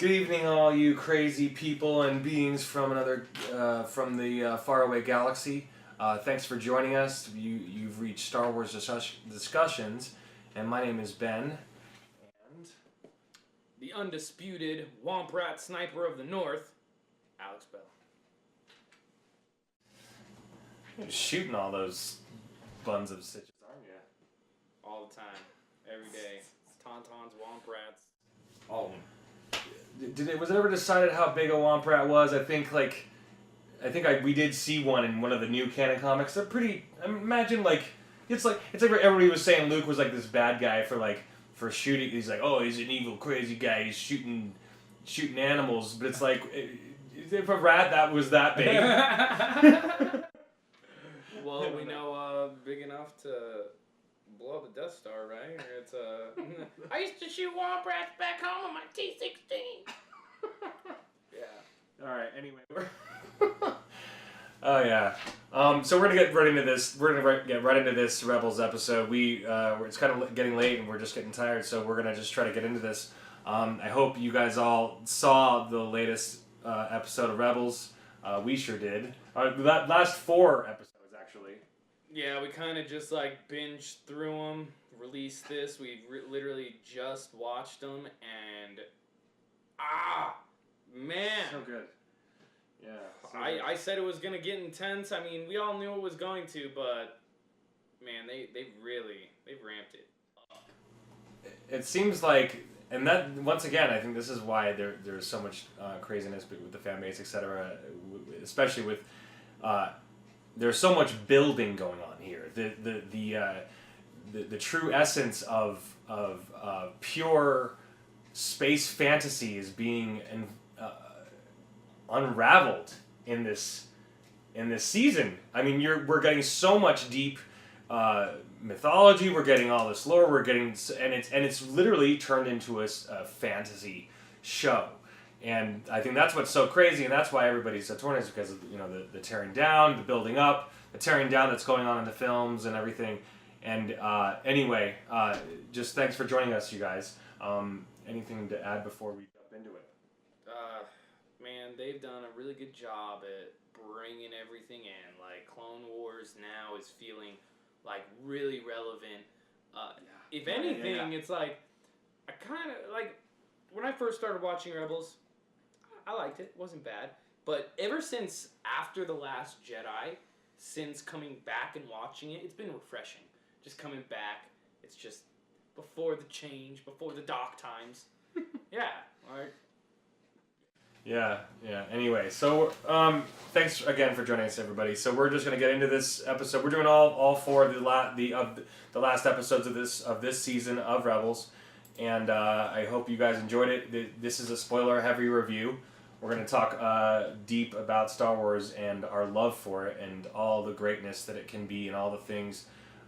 Good evening, all you crazy people and beings from from the faraway galaxy. Thanks for joining us. You've reached Star Wars discussions, and my name is Ben. And the undisputed Womp Rat Sniper of the North, Alex Bell. You're shooting all those buns of stitches, aren't you? All the time, every day. Tauntauns, Womp Rats, all of them. Was it ever decided how big a Womp Rat was? I think we did see one in one of the new canon comics. They're pretty. Imagine it's like everybody was saying Luke was like this bad guy for shooting. He's like, oh, he's an evil crazy guy. He's shooting animals. But it's like, if a rat that was that big. Well, we know big enough to blow up the Death Star, right? Or it's I used to shoot Womp Rats back home on my T-16. Yeah. All right. Anyway, oh yeah. So we're gonna get right into this. We're gonna get right into this Rebels episode. It's kind of getting late and we're just getting tired, so we're gonna just try to get into this. I hope you guys all saw the latest episode of Rebels. We sure did. That last 4 episodes, actually. Yeah, we kind of just binged through them, released this. We literally just watched them, and man, so good. Yeah. So I said it was gonna get intense. I mean, we all knew it was going to, but man, they've ramped it up. It seems like, and that once again, I think this is why there's so much craziness with the fan base, etc. Especially with. There's so much building going on here. The true essence of pure space fantasy is being unraveled in this season. I mean, we're getting so much deep mythology. We're getting all this lore. And it's literally turned into a fantasy show. And I think that's what's so crazy, and that's why everybody's so torn, is because of the tearing down, the building up, the tearing down that's going on in the films and everything. And anyway, just thanks for joining us, you guys. Anything to add before we jump into it? Man, they've done a really good job at bringing everything in. Clone Wars now is feeling really relevant. If anything, it's I kind of when I first started watching Rebels. I liked it. It wasn't bad. But ever since after The Last Jedi, since coming back and watching it, it's been refreshing. Just coming back. It's just before the change, before the dark times. Yeah. All right. Yeah. Anyway, so thanks again for joining us, everybody. So we're just going to get into this episode. We're doing all 4 of the last episodes of this season of Rebels. And I hope you guys enjoyed it. This is a spoiler-heavy review. We're going to talk deep about Star Wars and our love for it and all the greatness that it can be and all the things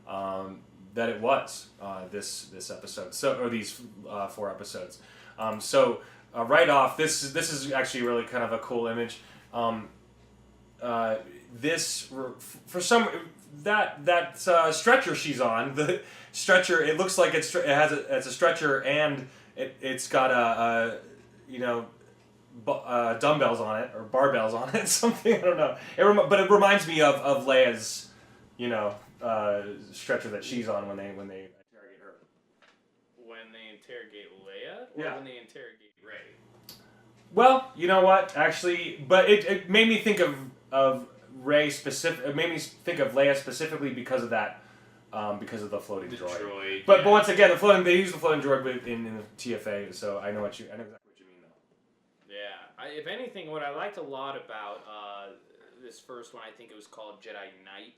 that it was this episode. Or these 4 episodes. Right off, this is actually really kind of a cool image. This for some that stretcher she's on, the stretcher, it looks like it's a stretcher, and it's got dumbbells on it or barbells on it, something, I don't know. But it reminds me of Leia's stretcher that she's on when they interrogate her. When they interrogate Leia, or when they interrogate Rey? Well, you know what? Actually, but it made me think of Rey specific. It made me think of Leia specifically because of that, because of the floating droid. But once again, they use the floating droid in the TFA, so I know exactly what you mean though. Yeah, if anything, what I liked a lot about this first one, I think it was called Jedi Knight,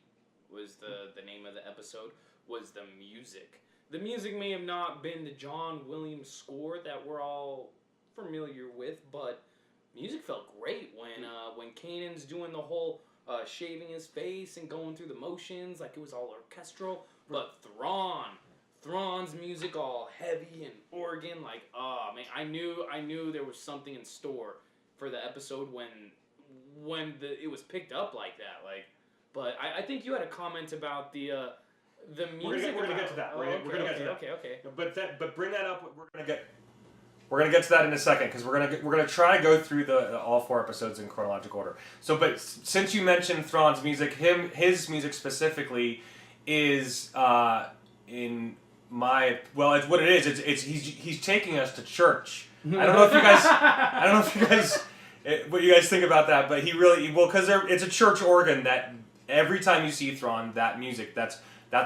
was the name of the episode, was the music. The music may have not been the John Williams score that we're all familiar with, but music felt great when Kanan's doing the whole shaving his face and going through the motions, it was all orchestral. But Thrawn's music all heavy and organ, man, I knew there was something in store for the episode when it was picked up like that. But I think you had a comment about the music. We're gonna get to that. We're gonna get to that. Okay. But bring that up. We're gonna get. We're gonna get to that in a second because we're gonna try to go through the all 4 episodes in chronological order. So, but since you mentioned Thrawn's music, his music specifically is in my it's what it is. It's he's taking us to church. I don't know if you guys what you guys think about that, but he really because it's a church organ that every time you see Thrawn, that music that's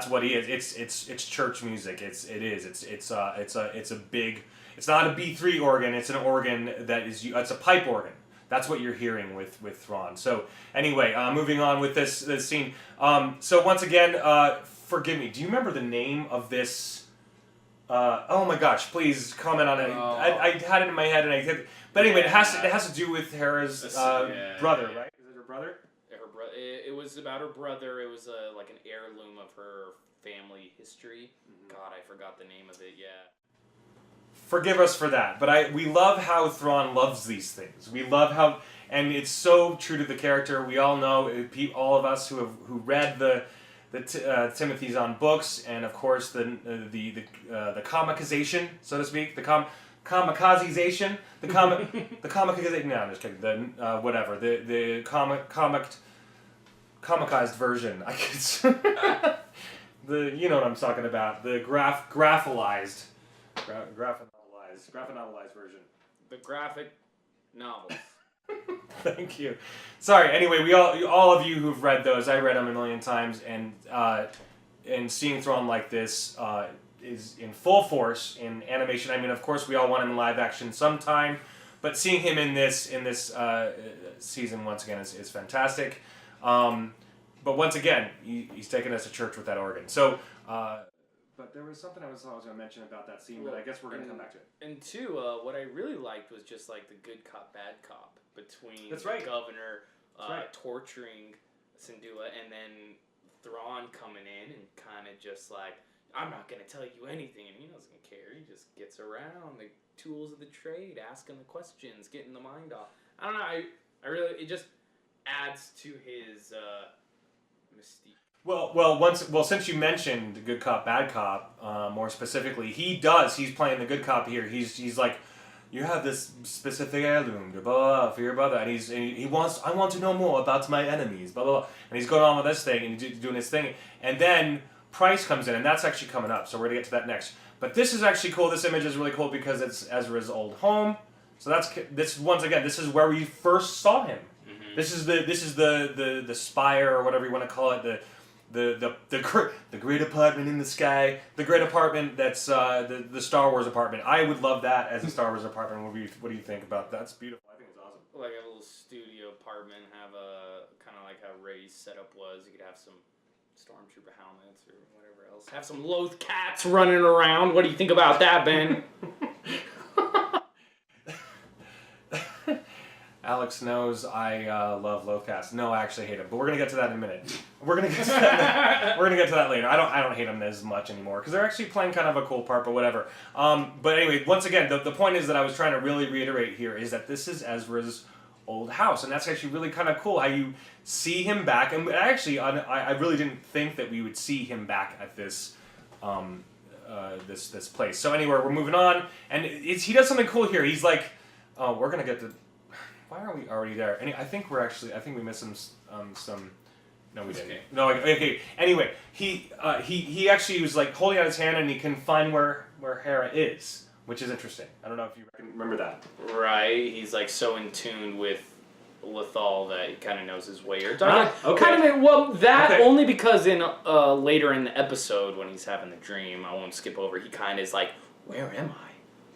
what he is. It's church music. It's a big. It's not a B3 organ. It's an organ that is. It's a pipe organ. That's what you're hearing with Thrawn. So anyway, moving on with this scene. So once again, forgive me. Do you remember the name of this? Oh my gosh! Please comment on it. I had it in my head, but anyway, it has to do with Hera's brother, right? Is it her brother? Her brother. It was about her brother. It was like an heirloom of her family history. Mm-hmm. God, I forgot the name of it. Yeah. Forgive us for that, but we love how Thrawn loves these things. We love how, and it's so true to the character. We all know, all of us who read the Timothy Zahn books, and of course the comicization, so to speak, the kamikazization, the comicization. No, I'm just kidding. The whatever the comicized version. I guess you know what I'm talking about. The graphilized version. The graphic novels. Thank you. Sorry. Anyway, all of you who've read those, I read them a million times, and seeing Thrawn like this is in full force in animation. I mean, of course, we all want him in live action sometime, but seeing him in this season once again is fantastic. But once again, he's taken us to church with that organ. So. But there was something I was going to mention about that scene, but I guess we're going to come back to it. And two, what I really liked was just like the good cop, bad cop between the governor torturing Syndulla and then Thrawn coming in and kind of just like, I'm not going to tell you anything, and he doesn't care. He just gets around the tools of the trade, asking the questions, getting the mind off. I don't know. I really, it just adds to his mystique. Well, since you mentioned the good cop, bad cop, more specifically, he's playing the good cop here. He's like, you have this specific heirloom, blah, blah, blah, for your brother, and I want to know more about my enemies, blah, blah, blah. And he's going on with this thing, and he's doing his thing, and then Price comes in, and that's actually coming up, so we're going to get to that next. But this is actually cool. This image is really cool because it's Ezra's old home. So this once again, this is where we first saw him. Mm-hmm. This is the spire, or whatever you want to call it, the great apartment in the sky, the great apartment that's the Star Wars apartment. I would love that as a Star Wars apartment. What do you think about that? That's beautiful. I think it's awesome. Like a little studio apartment, have a kind of like how Rey's setup was. You could have some stormtrooper helmets or whatever else. Have some loath cats running around. What do you think about that, Ben? Alex knows I love Lothcast. No, I actually hate him, but we're gonna get to that in a minute. We're gonna get to that later. I don't hate them as much anymore because they're actually playing kind of a cool part, but whatever. But anyway, once again, the point is that I was trying to really reiterate here is that this is Ezra's old house, and that's actually really kind of cool how you see him back. And actually, I really didn't think that we would see him back at this this place. So anyway, we're moving on, and he does something cool here. He's like, we're gonna get to. Why are we already there? I think we missed some. No, we didn't. Okay. No, okay. Anyway, he actually was like holding out his hand and he can find where Hera is, which is interesting. I don't know if you remember that. Right. He's like so in tune with Lothal that he kind of knows his way. Or okay. Only because in later in the episode when he's having the dream, I won't skip over. He kind of is like, where am I?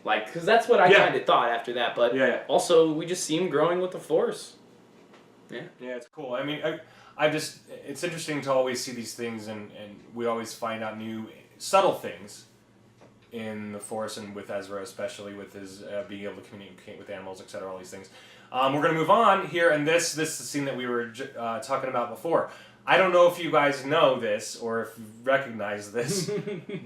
Like, because that's what I kind of thought after that. But also, we just see him growing with the Force. Yeah. Yeah, it's cool. I mean, it's interesting to always see these things, and we always find out new, subtle things in the Force, and with Ezra, especially with his being able to communicate with animals, etc., all these things. We're going to move on here, and this is the scene that we were talking about before. I don't know if you guys know this or if you recognize this,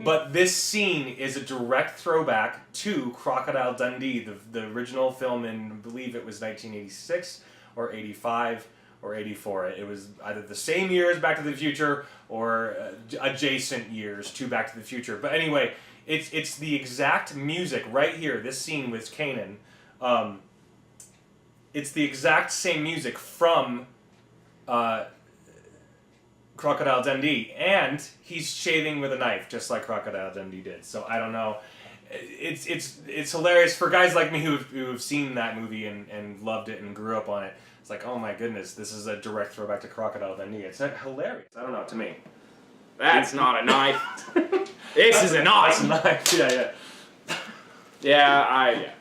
but this scene is a direct throwback to Crocodile Dundee, the original film in, I believe it was 1986 or 85 or 84. It was either the same year as Back to the Future or adjacent years to Back to the Future. But anyway, It's the exact music right here. This scene with Kanan. It's the exact same music from Crocodile Dundee, and he's shaving with a knife, just like Crocodile Dundee did. So I don't know. It's hilarious for guys like me who've seen that movie and loved it and grew up on it. It's like, oh my goodness, this is a direct throwback to Crocodile Dundee. It's hilarious. I don't know, to me. That's not a knife. This is a knife. That's a knife. Yeah.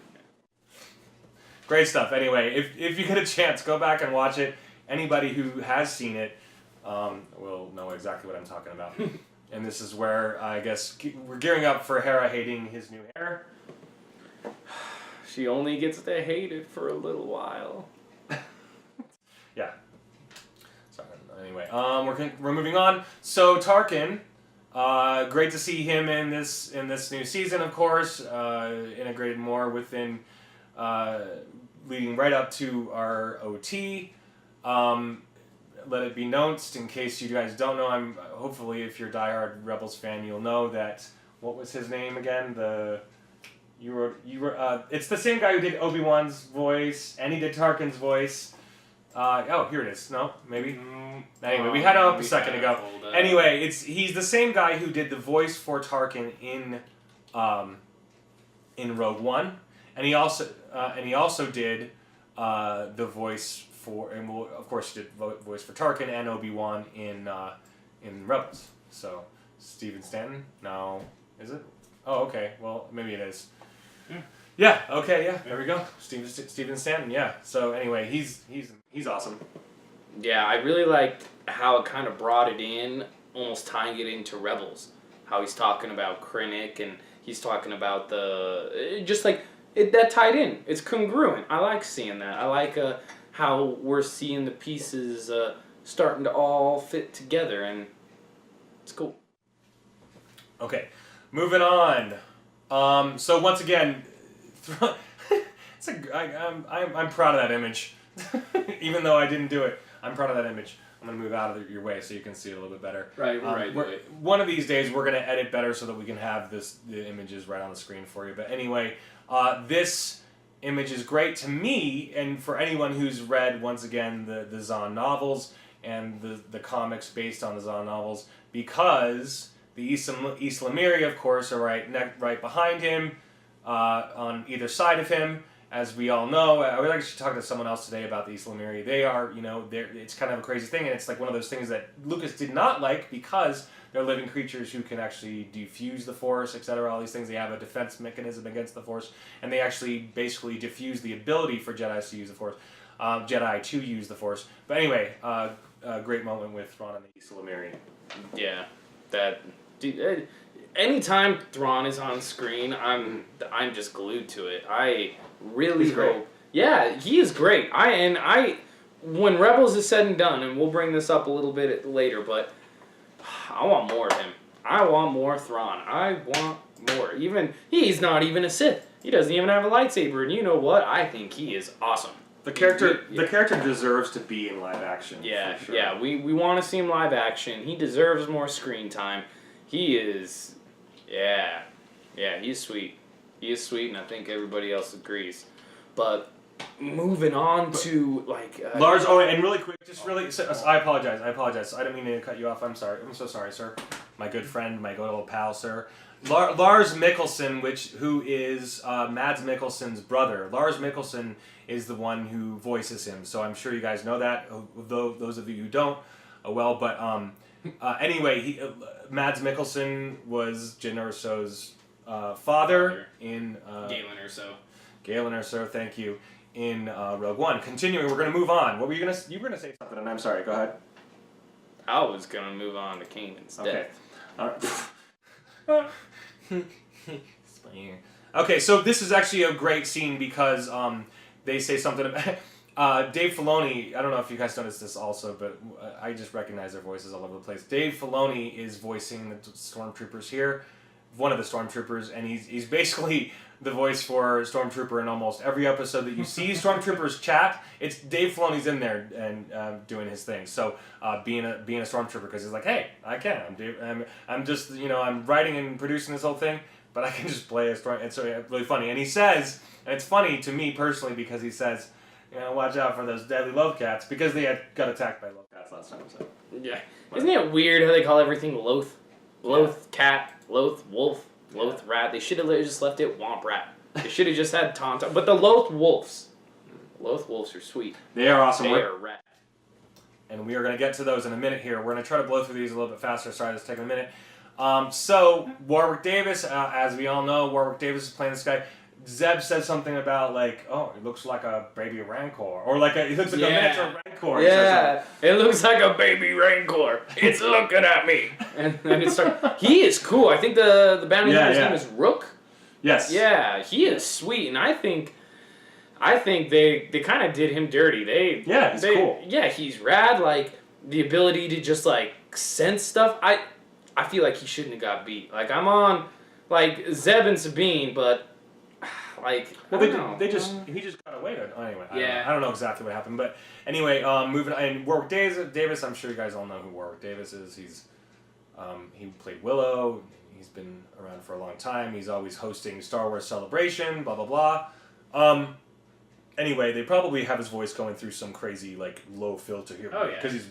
Great stuff. Anyway, if you get a chance, go back and watch it. Anybody who has seen it will know exactly what I'm talking about. And this is where, I guess, we're gearing up for Hera hating his new hair. She only gets to hate it for a little while. Yeah. Sorry. Anyway, we're moving on. So Tarkin, great to see him in this new season, of course. Integrated more within, leading right up to our OT. Let it be known, in case you guys don't know, hopefully if you're a diehard Rebels fan, you'll know that, what was his name again? It's the same guy who did Obi-Wan's voice, and he did Tarkin's voice. Here it is. No, maybe. Anyway, we had it up a second ago. Anyway, he's the same guy who did the voice for Tarkin in Rogue One, and he also did the voice for, and of course he did voice for Tarkin and Obi-Wan in Rebels. So Steven Stanton? No, is it? Oh, okay. Well, maybe it is. Yeah. Okay. Yeah. There we go. Steven Stanton. Yeah. So anyway, he's awesome. Yeah, I really liked how it kind of brought it in, almost tying it into Rebels. How he's talking about Krennic and he's talking about that tied in. It's congruent. I like seeing that. I like how we're seeing the pieces starting to all fit together, and it's cool. Okay, moving on. So once again, I'm proud of that image, even though I didn't do it. I'm proud of that image. I'm gonna move out of your way so you can see it a little bit better. Right. One of these days we're gonna edit better so that we can have the images right on the screen for you. But anyway, this image is great to me, and for anyone who's read, once again, the Zahn novels and the comics based on the Zahn novels, because the Islamiri, of course, are right behind him, on either side of him. As we all know, I would actually talk to someone else today about the Islamiri. They are, it's kind of a crazy thing, and it's like one of those things that Lucas did not like, because they're living creatures who can actually diffuse the Force, etc. All these things. They have a defense mechanism against the Force, and they actually basically diffuse the ability for Jedi to use the Force. But anyway, a great moment with Thrawn and the Islamiri. Yeah, anytime Thrawn is on screen, I'm just glued to it. I really hope. Yeah, he is great. When Rebels is said and done, and we'll bring this up a little bit later, but I want more of him. I want more Thrawn. I want more. He's not even a Sith. He doesn't even have a lightsaber, and you know what? I think he is awesome. The character deserves to be in live action. Yeah, for sure. yeah. We want to see him live action. He deserves more screen time. He is, yeah, he's sweet. He is sweet, and I think everybody else agrees. But moving on to Lars. Oh, and really quick, I apologize. I didn't mean to cut you off. I'm sorry. I'm so sorry, sir. My good friend, my good old pal, sir. Lars Mikkelsen, who is Mads Mikkelsen's brother. Lars Mikkelsen is the one who voices him. So I'm sure you guys know that. Though those of you who don't, anyway, Mads Mikkelsen was Jyn Erso's father in Galen Erso, thank you, in Rogue One. Continuing, we're going to move on. What were you going to... You were going to say something, and I'm sorry. Go ahead. I was going to move on to Kanan's death. All right. Okay, so this is actually a great scene because they say something about... Dave Filoni, I don't know if you guys noticed this also, but I just recognize their voices all over the place. Dave Filoni is voicing the stormtroopers here, one of the stormtroopers, and he's basically the voice for Stormtrooper in almost every episode that you see Stormtroopers chat. It's Dave Filoni's in there and doing his thing. So being a Stormtrooper, because he's like, hey, I can. I'm just I'm writing and producing this whole thing. but I can just play a story. And so it's really funny. And he says, and it's funny to me personally because he says, watch out for those deadly loaf cats because they got attacked by loaf cats last time. So. Yeah. Isn't it weird how they call everything loath? Loath cat, loath wolf, loath rat. They should have just left it womp rat. They should have just had Tauntaun. But the loath wolves are sweet. They are awesome. They are rat. And we are going to get to those in a minute here. We're going to try to blow through these a little bit faster. Sorry, this is taking a minute. So, Warwick Davis, as we all know, Warwick Davis is playing this guy. Zeb says something about, like, oh, it looks like a baby Rancor. Or like it looks like a miniature Rancor. Yeah, it looks like a baby Rancor. It's looking at me. And it starts. He is cool. I think the bounty hunter's name is Rook. Yes. Yeah, he is sweet. And I think they kind of did him dirty. He's cool. Yeah, he's rad. Like, the ability to just, like, sense stuff. I feel like he shouldn't have got beat. Like, I'm on, like, Zeb and Sabine, but... Like, well, he just got away. Anyway, I don't know exactly what happened, but anyway, moving on. And Warwick Davis, I'm sure you guys all know who Warwick Davis is. He played Willow. He's been around for a long time. He's always hosting Star Wars Celebration. Blah blah blah. Anyway, they probably have his voice going through some crazy like low filter here. Oh yeah. Because he's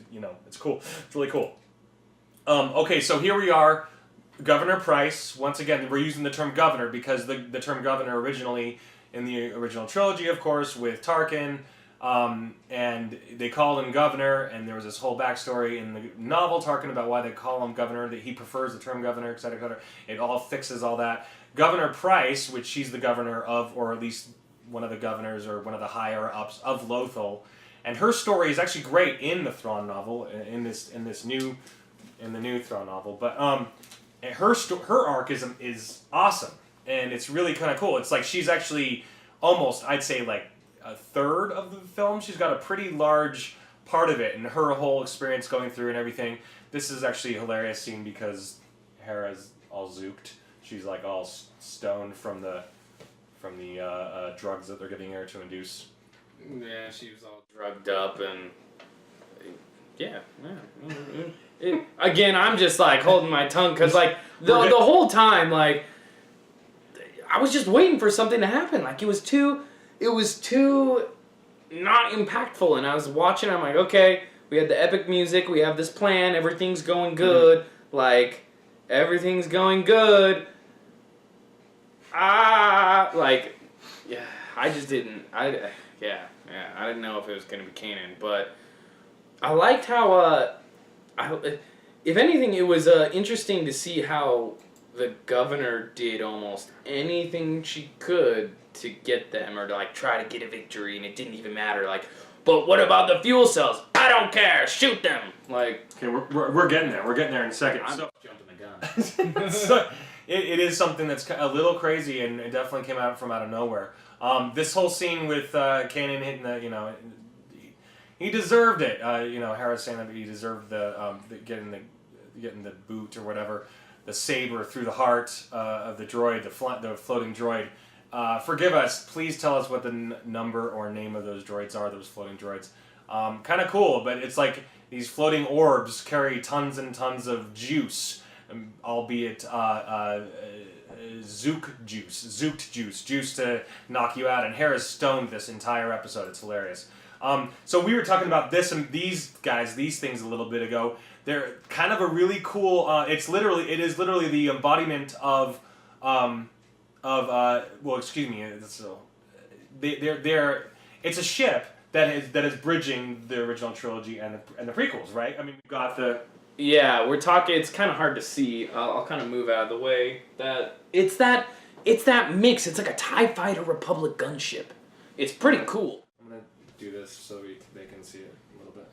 it's cool. It's really cool. Okay, so here we are. Governor Price, once again, we're using the term governor because the term governor originally, in the original trilogy, of course, with Tarkin, and they called him governor, and there was this whole backstory in the novel, Tarkin, about why they call him governor, that he prefers the term governor, etc., etc. It all fixes all that. Governor Price, which she's the governor of, or at least one of the governors, or one of the higher-ups of Lothal, and her story is actually great in the Thrawn novel, in the new Thrawn novel, but, and her arc is awesome, and it's really kind of cool. It's like she's actually almost, I'd say, like a third of the film. She's got a pretty large part of it, and her whole experience going through and everything. This is actually a hilarious scene because Hera's all zooked. She's like all stoned from the drugs that they're giving her to induce. Yeah, she was all drugged up and again, I'm just like holding my tongue because like the whole time, like I was just waiting for something to happen. Like it was too not impactful, and I was watching. I'm like, okay, we had the epic music, we have this plan, everything's going good, like everything's going good. Like yeah, I just didn't. I didn't know if it was gonna be canon, but I liked how if anything, it was interesting to see how the governor did almost anything she could to get them, or to like try to get a victory, and it didn't even matter. Like, but what about the fuel cells? I don't care. Shoot them. Like, okay, we're getting there. We're getting there in a second. I'm jumping the gun. So, it is something that's a little crazy, and it definitely came out of nowhere. This whole scene with Kanan hitting the he deserved it. Hera's saying that he deserved the getting the boot or whatever, the saber through the heart of the droid, the floating droid. Forgive us. Please tell us what the number or name of those droids are. Those floating droids. Kind of cool, but it's like these floating orbs carry tons and tons of juice, albeit zooked juice to knock you out. And Hera's stoned this entire episode. It's hilarious. So we were talking about this and these things a little bit ago. They're kind of a really cool. It is literally the embodiment of excuse me. It's a ship that is bridging the original trilogy and the prequels, right? I mean, we've got the. Yeah, we're talking. It's kind of hard to see. I'll kind of move out of the way. It's that mix. It's like a TIE Fighter Republic gunship. It's pretty cool. Do this so they can see it a little bit.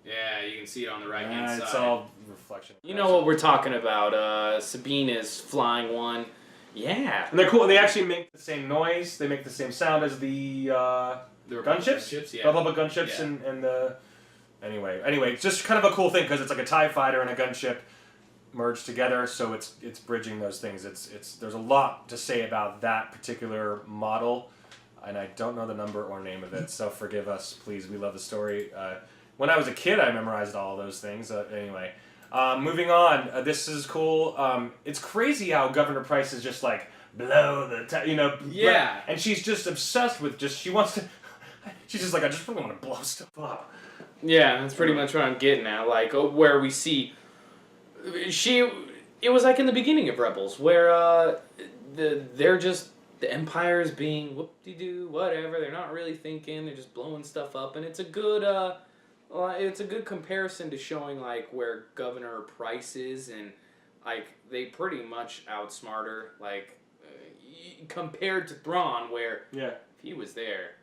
Yeah, you can see it on the right hand side. It's all reflection. You know what we're talking about. Sabine is flying one. Yeah. And they're cool. They actually make the same noise. They make the same sound as the gunships. Yeah. Republic gunships and the... Anyway, it's just kind of a cool thing because it's like a TIE fighter and a gunship merged together, so it's bridging those things. There's a lot to say about that particular model. And I don't know the number or name of it, so forgive us, please. We love the story. When I was a kid, I memorized all those things. Anyway, Moving on. This is cool. It's crazy how Governor Price is just like blow the Yeah. and she's just obsessed with she wants to. She's just like, I just really want to blow stuff up. Yeah, that's pretty much what I'm getting at. Like, where we see it was like in the beginning of Rebels, where they're just the Empire's being whoop-de-doo, whatever. They're not really thinking. They're just blowing stuff up, and it's a good comparison to showing like where Governor Price is, and like they pretty much outsmart her, like compared to Thrawn, where if he was there,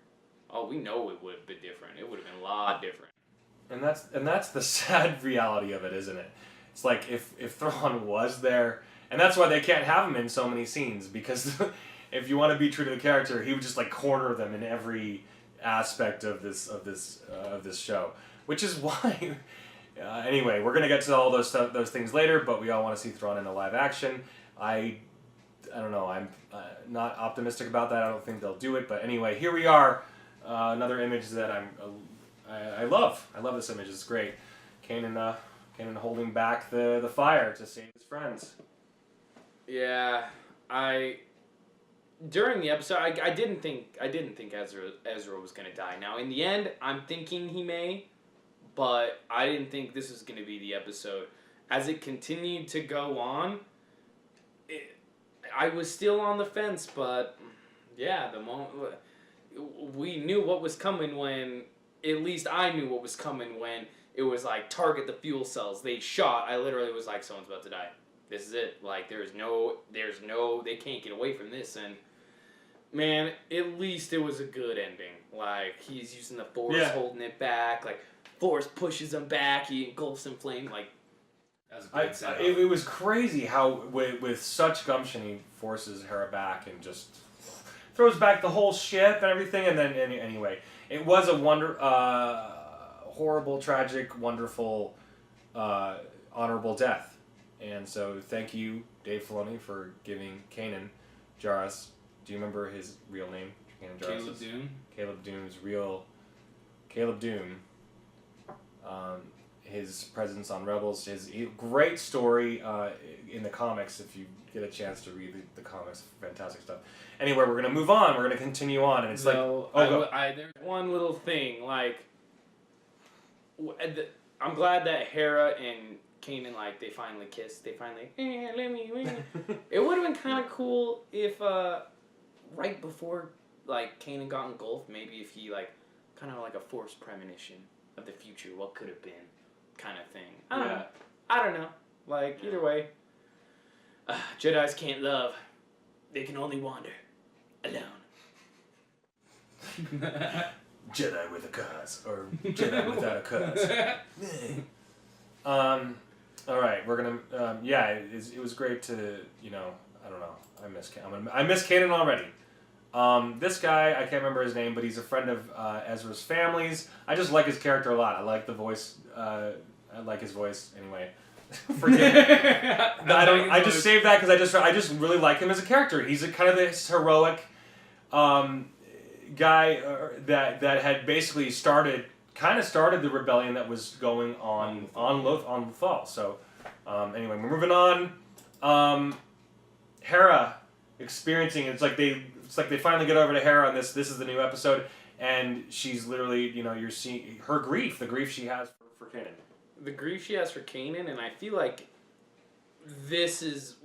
we know it would have been different. It would have been a lot different. And that's the sad reality of it, isn't it? It's like if Thrawn was there, and that's why they can't have him in so many scenes, because if you want to be true to the character, he would just like corner them in every aspect of this show, which is why. Anyway, we're gonna get to all those things later, but we all want to see Thrawn in a live action. I don't know. I'm not optimistic about that. I don't think they'll do it. But anyway, here we are. Another image that I love. I love this image. It's great. Kanan holding back the fire to save his friends. Yeah, during the episode, I didn't think Ezra was gonna die. Now in the end, I'm thinking he may, but I didn't think this was gonna be the episode. As it continued to go on, I was still on the fence, but yeah, the moment we knew what was coming when, at least I knew what was coming when it was like target the fuel cells. They shot. I literally was like, someone's about to die. This is it. Like there's no, they can't get away from this. And man, at least it was a good ending. Like he's using the Force, holding it back. Like Force pushes him back. He engulfs in flame. Like it was crazy how with such gumption he forces Hera back and just throws back the whole ship and everything. And then anyway, it was a horrible, tragic, wonderful, honorable death. And so thank you, Dave Filoni, for giving Kanan Jarrus. Do you remember his real name? Kanan Jarrus. Caleb Dune. Caleb Dune's real. Caleb Dune. His presence on Rebels, his great story in the comics. If you get a chance to read the comics, fantastic stuff. Anyway, we're gonna move on. We're gonna continue on, and it's there's one little thing. Like, I'm glad that Hera and Kanan, like, they finally kissed. They finally, let me. It would have been kind of cool if right before like Kanan got engulfed, maybe if he like kind of like a Force premonition of the future, what could have been, kind of thing. I don't know. Like either way, Jedis can't love; they can only wander alone. Jedi with a cause, or Jedi without a cause. All right, we're gonna. It was great to I don't know. I miss Kanan already. This guy, I can't remember his name, but he's a friend of Ezra's family's. I just like his character a lot. I like the voice. I like his voice anyway. I just saved that because I just really like him as a character. He's a kind of this heroic guy that had basically started the rebellion that was going on Lothal. So anyway, we're moving on. Hera experiencing it's like they finally get over to Hera on this is the new episode, and she's literally you're seeing her grief, the grief she has for Kanan. The grief she has for Kanan, and I feel like this is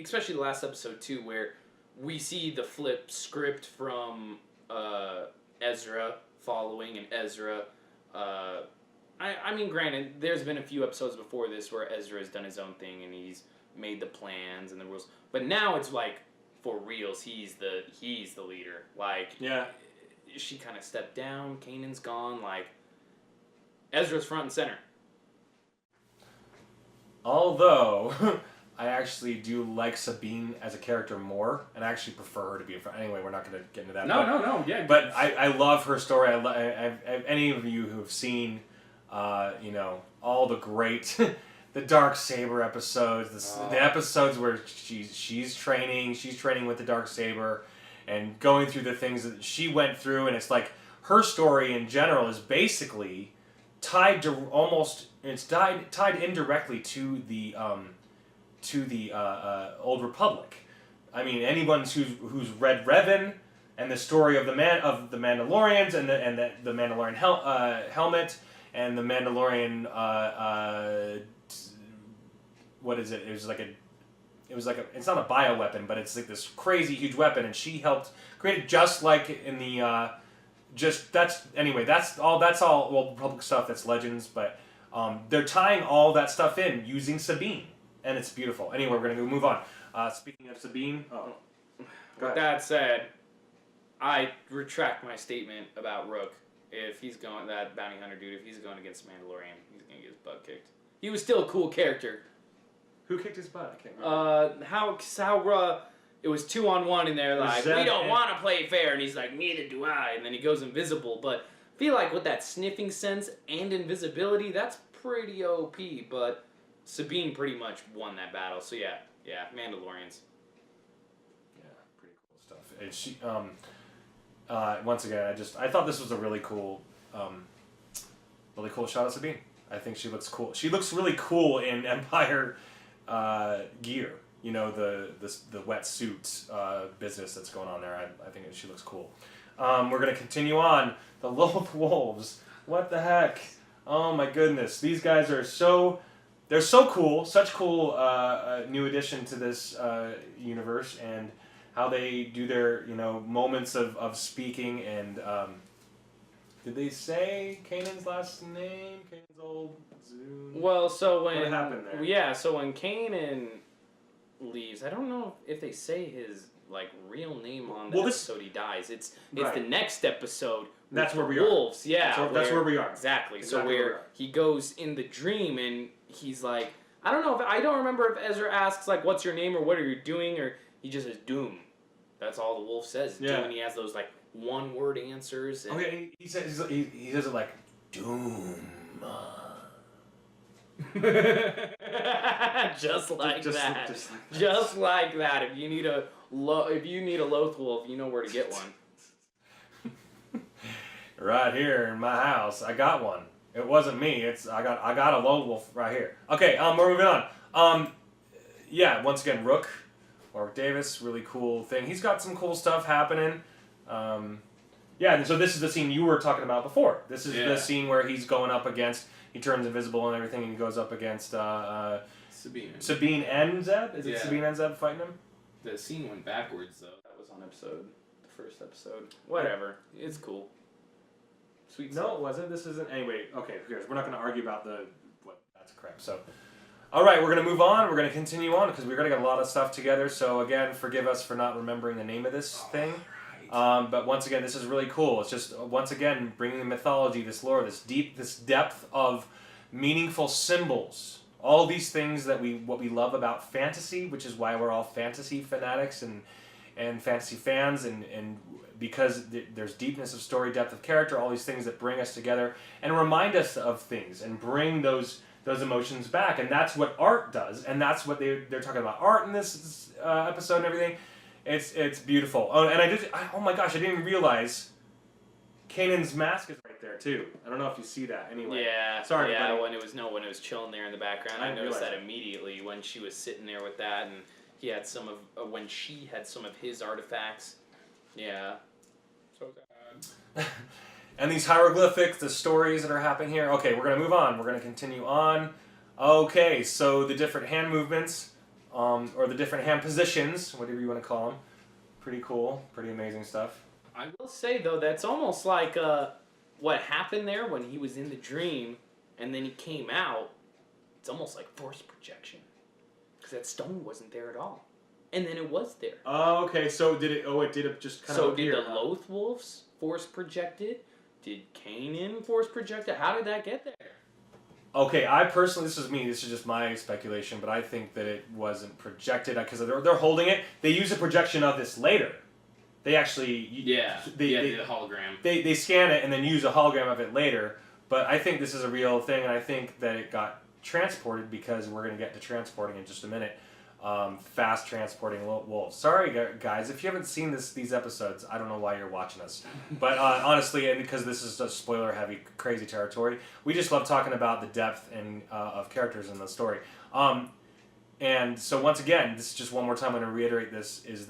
especially the last episode too, where we see the flip script from Ezra following, and Ezra. I mean, granted, there's been a few episodes before this where Ezra has done his own thing and he's made the plans and the rules, but now it's like for reals, he's the leader. Like, she kind of stepped down. Kanan's gone. Like, Ezra's front and center. Although, I actually do like Sabine as a character more, and I actually prefer her to be a friend. Anyway, we're not going to get into that. No, yeah. But I love her story. Any of you who have seen, all the great, the Darksaber episodes, the episodes where she's training with the Darksaber, and going through the things that she went through, and it's like her story in general is basically tied to tied indirectly to the Old Republic. I mean, anyone who's read Revan and the story of the Mandalorians and the Mandalorian helmet and the Mandalorian what is it? It was like a it's not a bioweapon, but it's like this crazy huge weapon, and she helped create it just like in the that's all well, Republic stuff, that's Legends, but they're tying all that stuff in using Sabine, and it's beautiful. Anyway, we're gonna move on. Speaking of Sabine, with that said, I retract my statement about Rook. If he's going, that bounty hunter dude, if he's going against Mandalorian, he's gonna get his butt kicked. He was still a cool character. Who kicked his butt? I can't remember. How it was 2-on-1 in there, like, we don't want to play fair, and he's like, neither do I, and then he goes invisible. But I feel like with that sniffing sense and invisibility, that's pretty OP. But Sabine pretty much won that battle. So yeah, Mandalorians. Yeah, pretty cool stuff. And she, once again, I thought this was a really cool shot of Sabine. I think she looks cool. She looks really cool in Empire gear. You know, the wetsuit business that's going on there. I think she looks cool. We're going to continue on. The Loth Wolves. What the heck? Oh my goodness. These guys are they're so cool. Such cool new addition to this universe, and how they do their, moments of speaking. And did they say Kanan's last name? Kanan's old Zune? Well, so when... What happened there? Yeah, so when Kanan leaves, I don't know if they say his real name on the episode he dies. It's the next episode. That's where we wolves. Are. Yeah, that's where we are. Exactly. So where he goes in the dream and he's like, I don't remember if Ezra asks what's your name or what are you doing, or he just says Doom. That's all the wolf says. Yeah. Doom, and he has those one word answers. And okay, he says he says it like Doom. just like that. If you need a Loth Wolf, you know where to get one. Right here in my house, I got one. It wasn't me. I got a Loth Wolf right here. Okay, we're moving on. Yeah, once again, Rook, Warwick Davis, really cool thing. He's got some cool stuff happening. Yeah, and so this is the scene you were talking about before. This is the scene where he's going up against. He turns invisible and everything, and he goes up against Sabine and Zeb? Is it Sabine and Zeb fighting him? The scene went backwards, though. That was on the first episode. Whatever. It's cool. Sweet stuff. No, it wasn't. This isn't. Anyway, okay, who cares? We're not going to argue about that's crap. So, all right, we're going to move on. We're going to continue on because we're going to get a lot of stuff together. So, again, forgive us for not remembering the name of this thing. But once again, this is really cool. It's just, once again, bringing the mythology, this lore, this depth of meaningful symbols. All these things what we love about fantasy, which is why we're all fantasy fanatics and fantasy fans, and because there's deepness of story, depth of character, all these things that bring us together and remind us of things and bring those emotions back. And that's what art does, and that's what they're talking about art in this episode and everything. It's beautiful. Oh, and oh my gosh, I didn't even realize Kanan's mask is right there too. I don't know if you see that. Anyway, yeah, sorry. Yeah, everybody. when it was chilling there in the background, I noticed that immediately when she was sitting there with that, and he had some of when she had some of his artifacts. Yeah. So sad. And these hieroglyphics, the stories that are happening here. Okay, we're gonna move on. We're gonna continue on. Okay, so the different hand movements. Or the different hand positions, whatever you want to call them. Pretty cool, pretty amazing stuff. I will say, though, that's almost like what happened there when he was in the dream and then he came out. It's almost like force projection. Because that stone wasn't there at all. And then it was there. Oh, okay, so did it just kind of appear? So did the Loth Wolves force project it? Did Kanan force project it? How did that get there? Okay, I personally, this is just my speculation, but I think that it wasn't projected because they're holding it. They use a projection of this later. They actually... the hologram. They scan it and then use a hologram of it later, but I think this is a real thing, and I think that it got transported because we're going to get to transporting in just a minute. fast transporting wolves. Sorry, guys, if you haven't seen these episodes, I don't know why you're watching us. But honestly, and because this is a spoiler-heavy, crazy territory, we just love talking about the depth and of characters in the story. And so once again, this is just one more time I'm going to reiterate this, is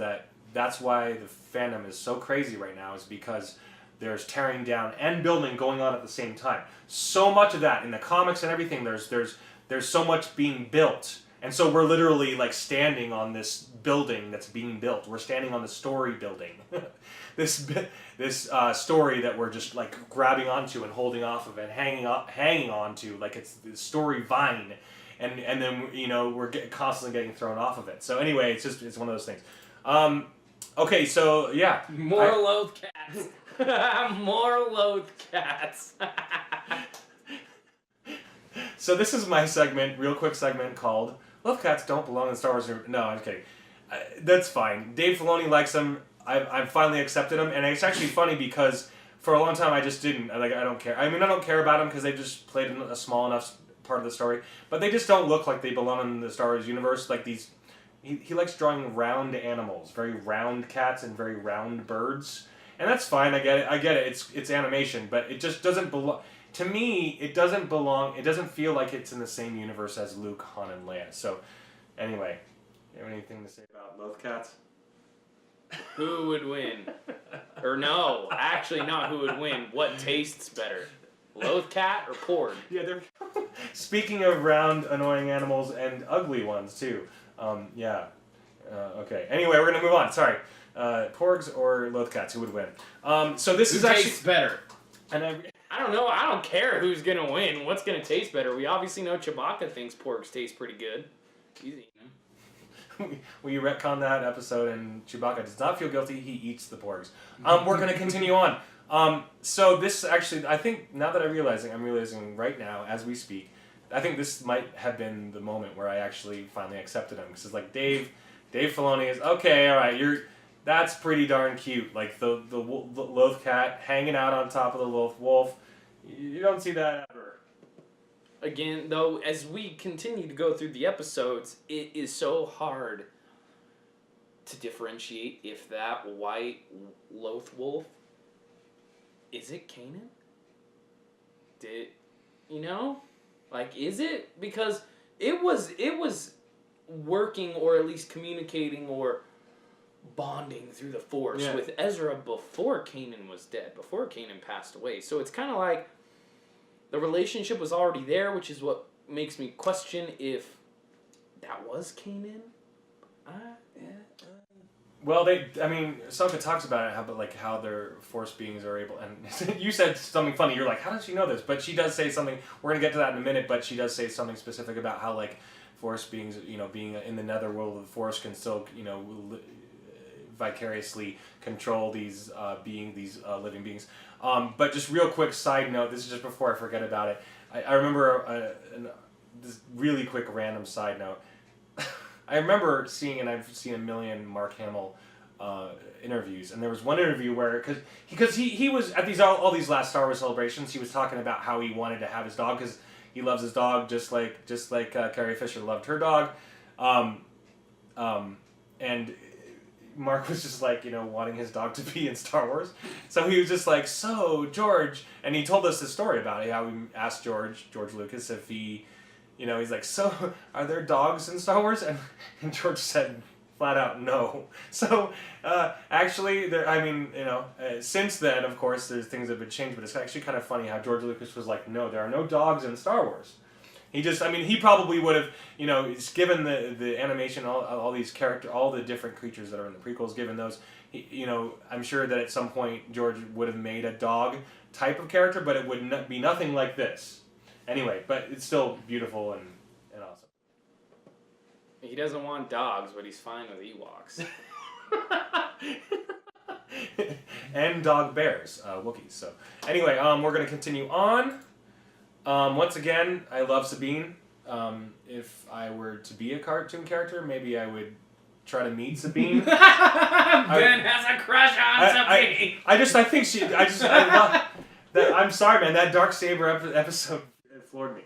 that's why the fandom is so crazy right now, is because there's tearing down and building going on at the same time. So much of that in the comics and everything, there's so much being built. And so we're literally like standing on this building that's being built. We're standing on the story building. this story that we're just like grabbing onto and holding off of and hanging on to like it's the story vine. And then, we're constantly getting thrown off of it. So anyway, it's one of those things. Okay, so yeah. More loath cats. More loath cats. So this is my segment, real quick segment called "Love Cats Don't Belong in Star Wars." No, I'm kidding. That's fine. Dave Filoni likes them. I've finally accepted them, and it's actually funny because for a long time I just didn't. I don't care. I mean, I don't care about them because they just played a small enough part of the story, but they just don't look like they belong in the Star Wars universe. Like these, he likes drawing round animals, very round cats and very round birds, and that's fine. I get it. It's animation, but it just doesn't belong. To me, it doesn't belong. It doesn't feel like it's in the same universe as Luke, Han, and Leia. So, anyway, you have anything to say about Loath Cats? Who would win? Or no, actually not who would win. What tastes better? Loath cat or porg? Yeah, they're... Speaking of round, annoying animals and ugly ones, too. Yeah. Okay. Anyway, we're going to move on. Sorry. Porgs or Loath Cats, who would win? So this is actually... tastes better? And I don't know. I don't care who's going to win. What's going to taste better? We obviously know Chewbacca thinks porgs taste pretty good. He's eating them. We retcon that episode, and Chewbacca does not feel guilty. He eats the porgs. We're going to continue on. So this actually, I think, now that I'm realizing right now, as we speak, I think this might have been the moment where I actually finally accepted him. Because it's like, Dave Filoni is, okay, all right, that's pretty darn cute. Like, the Loath Cat hanging out on top of the Loath Wolf. You don't see that ever. Again, though, as we continue to go through the episodes, it is so hard to differentiate if that white Loath Wolf, is it Kanan? Is it? Because it was working, or at least communicating or bonding through the Force with Ezra before Kanan was dead, before Kanan passed away. So it's kind of like the relationship was already there, which is what makes me question if that was Kanan. Well, Ahsoka talks about it, how their Force beings are able, and you said something funny, you're like, how does she know this? But she does say something, we're going to get to that in a minute, but she does say something specific about how, Force beings, being in the netherworld of the Force can still, vicariously control these living beings. But just real quick side note, this is just before I forget about it, I remember this really quick random side note. I remember seeing, and I've seen a million Mark Hamill interviews, and there was one interview where, because he was at all these last Star Wars celebrations, he was talking about how he wanted to have his dog because he loves his dog just like Carrie Fisher loved her dog, and Mark was just wanting his dog to be in Star Wars, so he was just like, so George, and he told us the story about it, how he asked George Lucas if he. He's like, so, are there dogs in Star Wars? And George said flat out no. So, actually, since then, of course, there's things that have been changed, but it's actually kind of funny how George Lucas was like, no, there are no dogs in Star Wars. He probably would have, given the animation, all these characters, all the different creatures that are in the prequels, given those, I'm sure that at some point George would have made a dog type of character, but it would be nothing like this. Anyway, but it's still beautiful and awesome. He doesn't want dogs, but he's fine with Ewoks. And dog bears, Wookiees. So anyway, we're going to continue on. Once again, I love Sabine. If I were to be a cartoon character, maybe I would try to meet Sabine. Ben has a crush on Sabine. I think she. I love that. I'm sorry, man. That Darksaber episode floored me.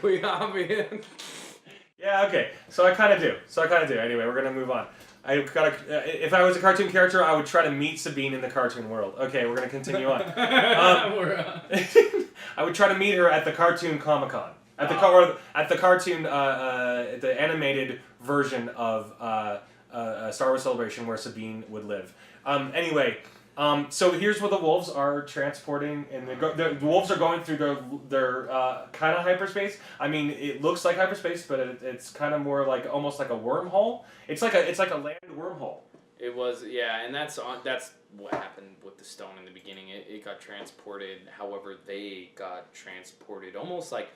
We obvious. Yeah, okay. So I kind of do. Anyway, we're gonna move on. If I was a cartoon character, I would try to meet Sabine in the cartoon world. Okay, we're gonna continue on. I would try to meet her at the cartoon Comic-Con. At the cartoon, the animated version of Star Wars Celebration where Sabine would live. Anyway, so here's where the wolves are transporting, and the wolves are going through their kind of hyperspace. I mean, it looks like hyperspace, but it's kind of more like almost like a wormhole. It's like a land wormhole. It was, yeah, and that's what happened with the stone in the beginning. It got transported. However, they got transported almost like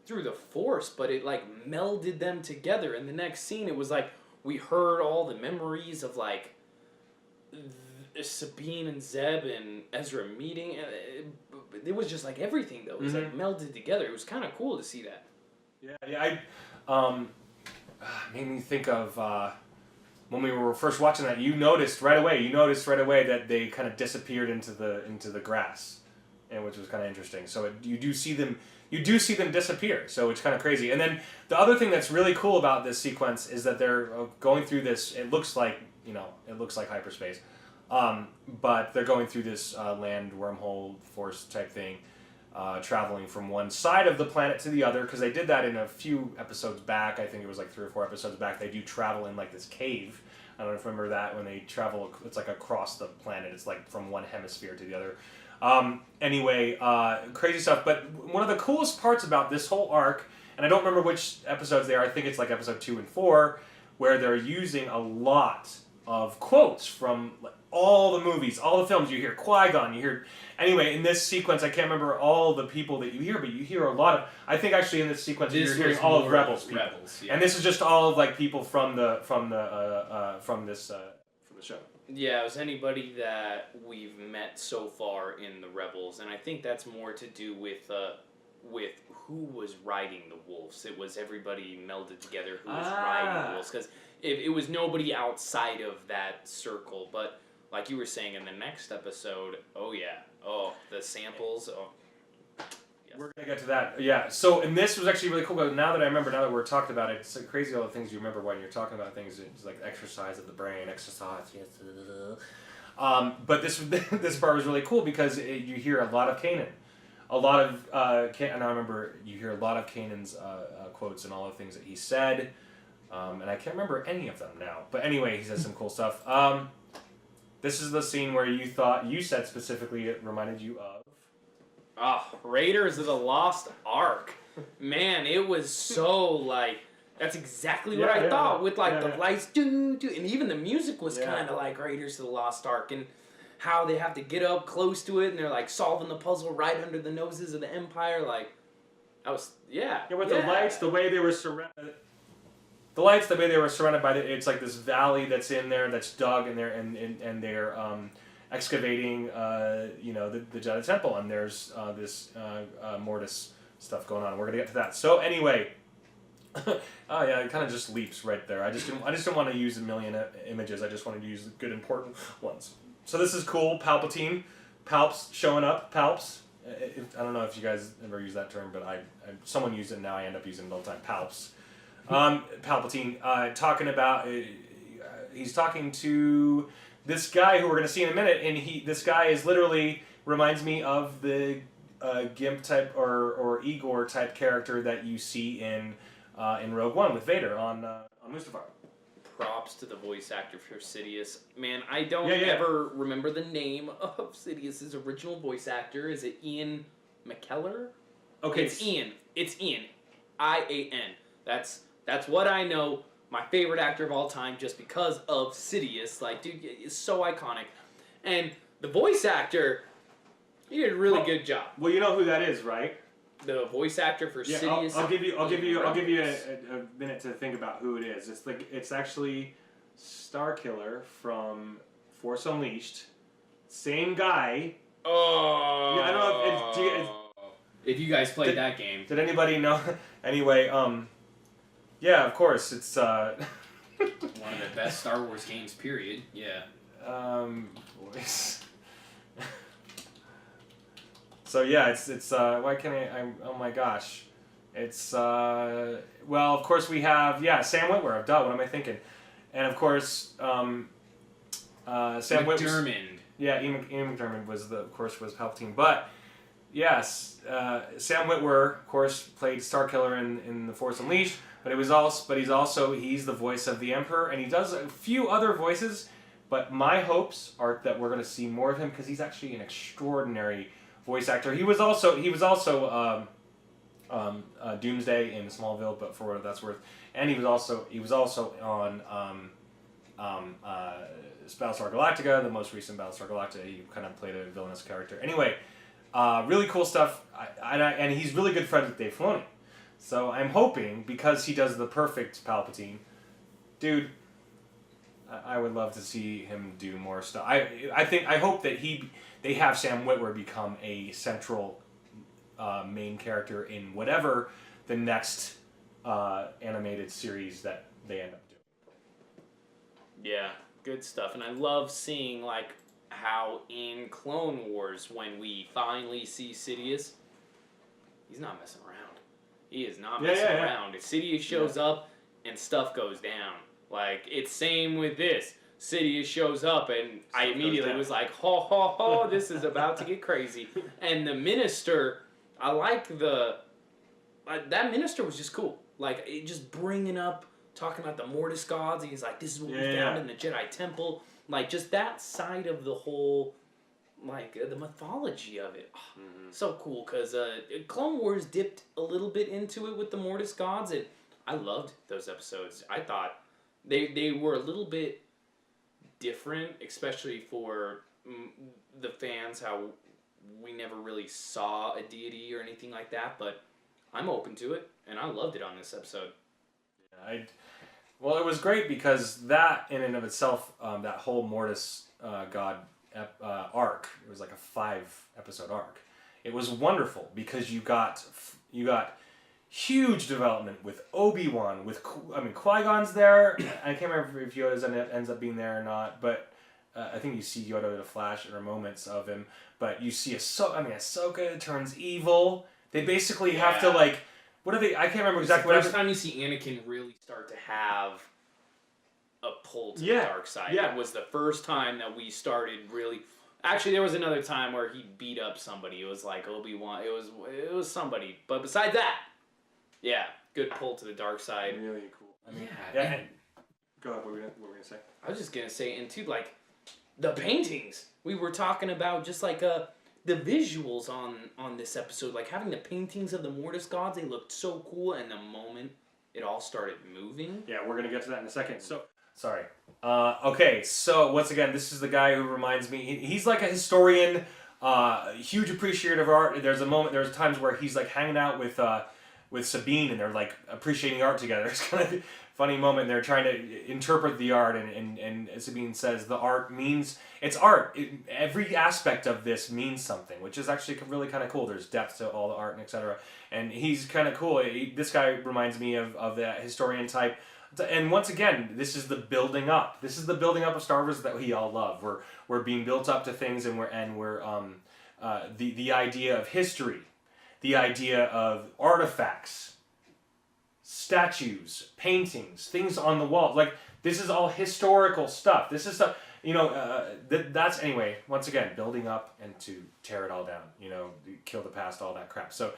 through the force, but it like melded them together. In the next scene, it was like we heard all the memories of like Sabine and Zeb and Ezra meeting. It was just like everything though. It was like melded together. It was kind of cool to see that. Yeah. Made me think of when we were first watching that. You noticed right away that they kind of disappeared into the grass, and which was kind of interesting. So you do see them disappear. So it's kind of crazy. And then the other thing that's really cool about this sequence is that they're going through this. It looks like hyperspace. But they're going through this land wormhole force type thing, traveling from one side of the planet to the other, because they did that in a few episodes back. I think it was like 3 or 4 episodes back. They do travel in like this cave. I don't know if you remember that, when they travel, it's like across the planet. It's like from one hemisphere to the other. Anyway, crazy stuff. But one of the coolest parts about this whole arc, and I don't remember which episodes they are, I think it's like episode 2 and 4, where they're using a lot of quotes from all the movies, all the films. You hear Qui-Gon, you hear... Anyway, in this sequence, I can't remember all the people that you hear, but you hear a lot of... I think actually in this sequence, you're hearing all of Rebels people. Yeah. And this is just all of like people from the show. Yeah, it was anybody that we've met so far in the Rebels, and I think that's more to do with who was riding the wolves. It was everybody melded together who was riding the wolves, because it was nobody outside of that circle. But like you were saying in the next episode, the samples. Yes. We're gonna get to that. Yeah. So, and this was actually really cool. But now that we're talking about it, it's like crazy all the things you remember when you're talking about things. It's like exercise of the brain, exercise. Yes. But this part was really cool because you hear a lot of Kanan. A lot of and I remember you hear a lot of Kanan's quotes and all the things that he said, and I can't remember any of them now. But anyway, he says some cool stuff. This is the scene where you said specifically it reminded you of. Raiders of the Lost Ark. Man, it was so like that's exactly what I thought with like the lights and even the music was kind of like Raiders of the Lost Ark, and how they have to get up close to it, and they're like solving the puzzle right under the noses of the Empire. Like, with the lights, the way they were surrounded. The lights, the way they were surrounded by it's like this valley that's in there, that's dug, and they're excavating, the Jedi Temple, and there's this Mortis stuff going on. We're gonna get to that. So anyway, it kind of just leaps right there. I just didn't want to use a million images. I just wanted to use the good important ones. So this is cool. Palpatine, Palps showing up. Palps. I don't know if you guys ever use that term, but someone used it now. I end up using it all the time. Palps. Palpatine talking about. He's talking to this guy who we're going to see in a minute, and this guy is literally reminds me of the Gimp type or Igor type character that you see in Rogue One with Vader on Mustafar. Props to the voice actor for Sidious. Man, I don't ever remember the name of Sidious's original voice actor. Is it Ian McKellar? Okay, it's Ian. It's Ian. I-A-N. That's what I know. My favorite actor of all time, just because of Sidious. Like, dude, it's so iconic. And the voice actor, he did a really good job. Well, you know who that is, right? The voice actor for Sidious. I'll give you a minute to think about who it is. It's actually Starkiller from Force Unleashed. Same guy. Oh. Yeah, I don't know if you guys played that game. Did anybody know? Anyway, yeah, of course, it's one of the best Star Wars games. Period. Yeah. Voice. So yeah, it's why can't I? Oh my gosh, It's well, of course we have Sam Witwer. Duh, what am I thinking? And of course Sam Witwer. McDermott. Yeah, Ian McDermott was was Palpatine, but yes, Sam Witwer, of course, played Starkiller in The Force Unleashed, but he's the voice of the Emperor, and he does a few other voices. But my hopes are that we're going to see more of him because he's actually an extraordinary voice actor. He was also Doomsday in Smallville, but for what that's worth, and he was also on Battlestar Galactica, the most recent Battlestar Galactica. He kind of played a villainous character. Anyway, really cool stuff, and he's really good friends with Dave Filoni. So I'm hoping, because he does the perfect Palpatine, dude, I would love to see him do more stuff. I hope that they have Sam Witwer become a central main character in whatever the next animated series that they end up doing. Yeah, good stuff. And I love seeing like how in Clone Wars, when we finally see Sidious, he's not messing around. He is not messing around. If Sidious shows up and stuff goes down, like it's same with this. Sidious shows up and I immediately was like, ho ho ho, this is about to get crazy. And the minister, I like that minister was just cool. Like it just bringing up, talking about the Mortis gods. He's like, this is what we found in the Jedi Temple. Like just that side of the whole, like the mythology of it. Oh, so cool because Clone Wars dipped a little bit into it with the Mortis gods, and I loved those episodes. I thought they were a little bit different, especially for the fans, how we never really saw a deity or anything like that, but I'm open to it, and I loved it on this episode. Well, it was great because that, in and of itself, that whole Mortis God arc, it was like a 5-episode arc. It was wonderful because you got huge development with Obi-Wan, Qui-Gon's there. I can't remember if Yoda's ends up being there or not, but I think you see Yoda in a flash or moments of him. But you see Ahsoka turns evil. They basically have to like, what are they? I can't remember exactly. It's the first time you see Anakin really start to have a pull to the dark side. It was the first time that we started really. Actually, there was another time where he beat up somebody. It was like Obi-Wan. It was somebody. But besides that, good pull to the dark side. Really cool. Go ahead. What were we gonna say? I was just gonna say, and too, like the paintings we were talking about, just like the visuals on this episode, like having the paintings of the Mortis gods, they looked so cool. And the moment it all started moving. Yeah, we're gonna get to that in a second. So. Sorry. Okay, so once again, this is the guy who reminds me. He's like a historian, huge appreciator of art. There's times where he's like hanging out with Sabine, and they're like appreciating art together. It's kind of a funny moment. They're trying to interpret the art, and Sabine says the art means it's art. Every aspect of this means something, which is actually really kind of cool. There's depth to all the art and etc. And he's kind of cool. This guy reminds me of that historian type. And once again, this is the building up. This is the building up of Star Wars that we all love. We're being built up to things, and we're the idea of history, the idea of artifacts, statues, paintings, things on the wall. Like this is all historical stuff. This is stuff. That's anyway. Once again, building up and to tear it all down. Kill the past, all that crap. So.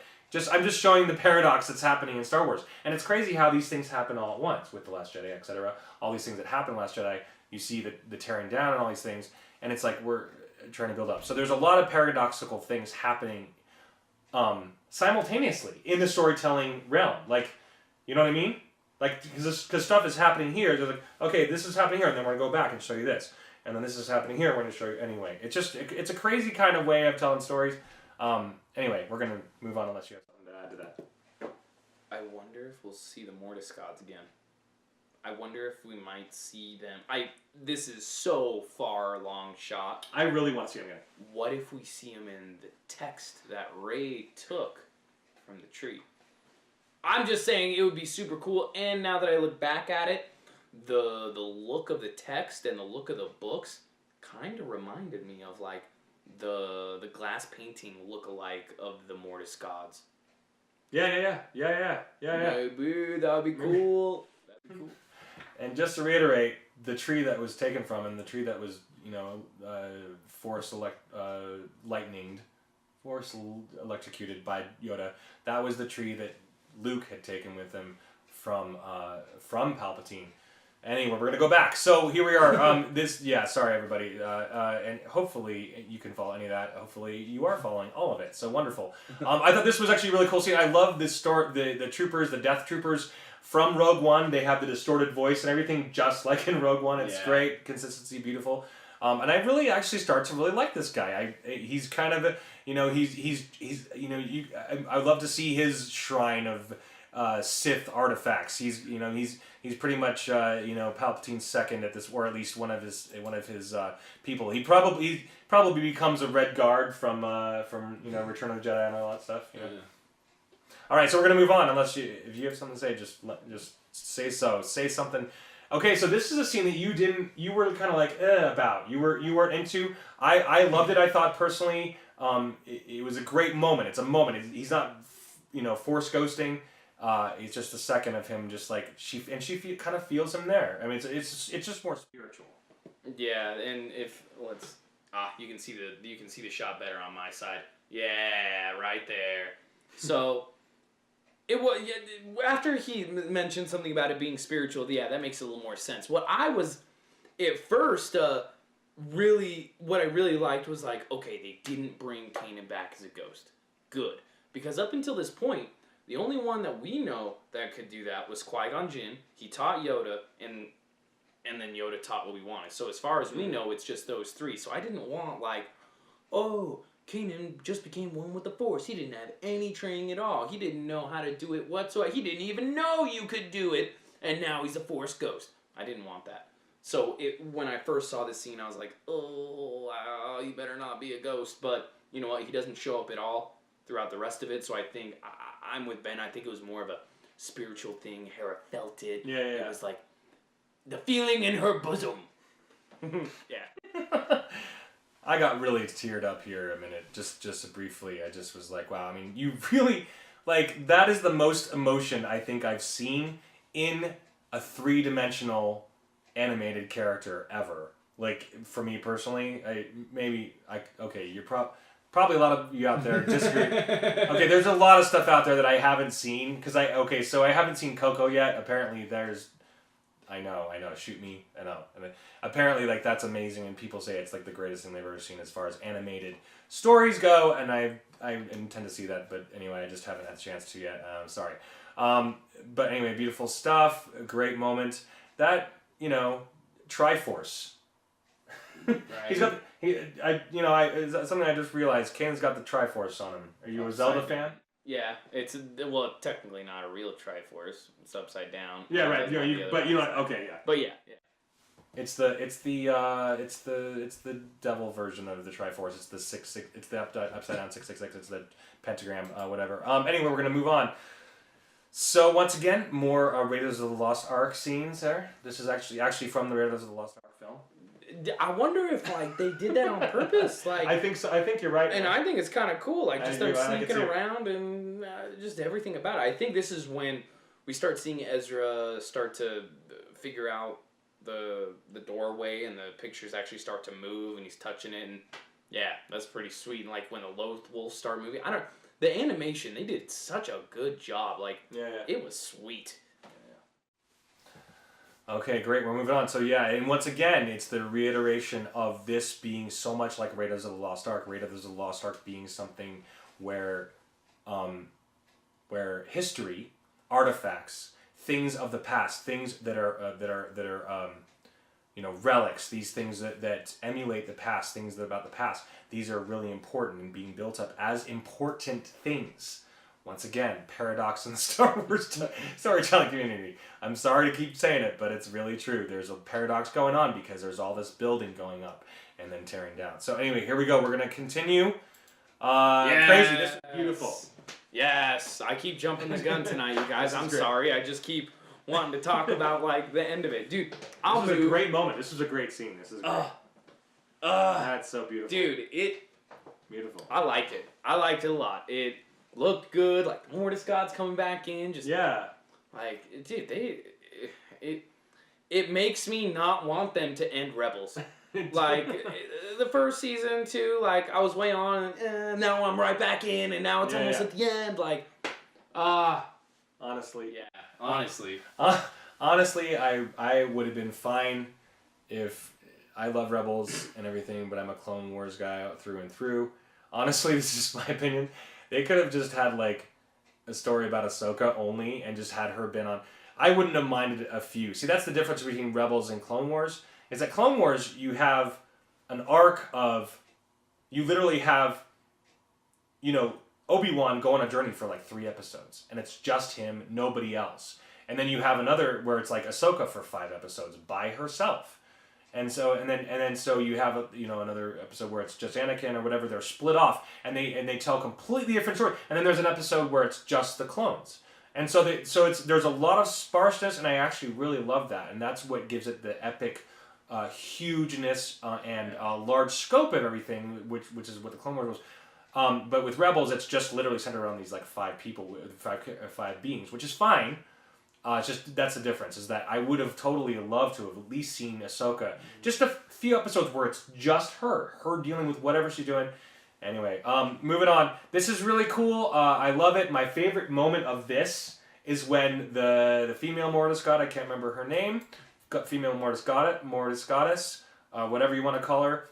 I'm just showing the paradox that's happening in Star Wars. And it's crazy how these things happen all at once with The Last Jedi, etc. All these things that happen in The Last Jedi, you see the tearing down and all these things, and it's like we're trying to build up. So there's a lot of paradoxical things happening simultaneously in the storytelling realm. Like, you know what I mean? Like, because stuff is happening here. They're like, okay, this is happening here, and then we're going to go back and show you this. And then this is happening here, we're going to show you anyway. It's a crazy kind of way of telling stories. Anyway, we're going to move on unless you have something to add to that. I wonder if we'll see the Mortis gods again. I wonder if we might see them. This is so far long shot. I really want to see them again. What if we see them in the text that Rey took from the tree? I'm just saying it would be super cool. And now that I look back at it, the look of the text and the look of the books kind of reminded me of like the glass painting look-alike of the Mortis gods. Yeah. Maybe that would be cool. That'd be cool. And just to reiterate, the tree that was taken from him, the tree that was, force electrocuted by Yoda, that was the tree that Luke had taken with him from Palpatine. Anyway, we're gonna go back. So here we are. Sorry everybody, and hopefully you can follow any of that. Hopefully you are following all of it. So wonderful. I thought this was actually a really cool scene. I love this story. The troopers, the Death Troopers from Rogue One. They have the distorted voice and everything, just like in Rogue One. It's great consistency, beautiful. And I really actually start to really like this guy. He's kind of I would love to see his shrine of Sith artifacts. He's pretty much Palpatine's second at this, or at least one of his people. He probably becomes a Red Guard from Return of the Jedi and all that stuff. Yeah. All right, so we're gonna move on. If you have something to say, just say so. Say something. Okay, so this is a scene that you were kind of like about. You weren't into. I loved it. I thought personally, it was a great moment. It's a moment. He's not, force ghosting. It's just a second of him, just like she kind of feels him there. I mean, it's just more spiritual. Yeah, and you can see the shot better on my side. Yeah, right there. So. It was after he mentioned something about it being spiritual. Yeah, that makes a little more sense. What I was at first what I really liked was like, okay, they didn't bring Kanan back as a ghost. Good, because up until this point, the only one that we know that could do that was Qui-Gon Jinn. He taught Yoda, and then Yoda taught Obi-Wan. So as far as we know, it's just those three. So I didn't want Kanan just became one with the Force. He didn't have any training at all. He didn't know how to do it whatsoever. He didn't even know you could do it, and now he's a Force ghost. I didn't want that. So when I first saw this scene, I was like, oh, you better not be a ghost. But you know what? He doesn't show up at all throughout the rest of it. So I think I'm with Ben. I think it was more of a spiritual thing. Hera felt it. Yeah. It was like the feeling in her bosom. Yeah. I got really teared up here a minute, just briefly. I just was like, wow, I mean, you really, that is the most emotion I think I've seen in a 3-dimensional animated character ever. For me personally, you're probably a lot of you out there disagree. Okay, there's a lot of stuff out there that I haven't seen, so I haven't seen Coco yet. Apparently I know, shoot me, I know. And apparently, that's amazing, and people say it's, the greatest thing they've ever seen as far as animated stories go, and I intend to see that, but anyway, I just haven't had a chance to yet. Sorry. But anyway, beautiful stuff, a great moment. That, Triforce. Right. He's got, something I just realized, Kanan's got the Triforce on him. Are you a Zelda fan? Yeah, it's technically not a real Triforce. It's upside down. Yeah, right. Okay, yeah. But yeah. It's the devil version of the Triforce. It's the 666. It's the upside down 666. It's the pentagram. Whatever. Anyway, we're gonna move on. So once again, more Raiders of the Lost Ark scenes there. This is actually from the Raiders of the Lost Ark film. I wonder if they did that on purpose. I think so. I think you're right. And I think it's kind of cool. Just them sneaking around and just everything about it. I think this is when we start seeing Ezra start to figure out the doorway, and the pictures actually start to move, and he's touching it, and yeah, that's pretty sweet. And when the Loth Wolves start moving, the animation, they did such a good job. It was sweet. Okay, great. We're moving on. So yeah, and once again, it's the reiteration of this being so much like Raiders of the Lost Ark. Raiders of the Lost Ark being something where history, artifacts, things of the past, things that are relics, these things that emulate the past, things about the past. These are really important and being built up as important things. Once again, paradox in the Star Wars storytelling community. I'm sorry to keep saying it, but it's really true. There's a paradox going on because there's all this building going up and then tearing down. So anyway, here we go. We're going to continue. Yes. Crazy. This is beautiful. Yes. I keep jumping the gun tonight, you guys. I'm sorry. I just keep wanting to talk about the end of it. Dude, this is a great moment. This is a great scene. This is great. That's so beautiful. Dude, beautiful. I liked it. I liked it a lot. looked good. Like Mordecai's coming back in, just Yeah. like dude, it makes me not want them to end Rebels. Like the first season too, like I was way on, and now I'm right back in, and now it's almost at the end. Like, honestly, yeah, honestly, honestly, I would have been fine if I love Rebels and everything, but I'm a Clone Wars guy through and through. Honestly, this is just my opinion. They could have just had like a story about Ahsoka only, and just had her been on. I wouldn't have minded a few. See, that's the difference between Rebels and Clone Wars. Is that Clone Wars, you have an arc of, you literally have, Obi-Wan go on a journey for like 3 episodes, and it's just him, nobody else. And then you have another where it's like Ahsoka for 5 episodes by herself. And so you have another episode where it's just Anakin or whatever. They're split off, and they tell a completely different story. And then there's an episode where it's just the clones. And so there's a lot of sparseness, and I actually really love that, and that's what gives it the epic hugeness and large scope of everything, which is what the Clone Wars was. But with Rebels, it's just literally centered around these like 5 people, five beings, which is fine. It's just that's the difference. Is that I would have totally loved to have at least seen Ahsoka, just a few episodes where it's just her dealing with whatever she's doing. Anyway, moving on. This is really cool. I love it. My favorite moment of this is when the female Mortis god, I can't remember her name, female Mortis goddess, whatever you want to call her.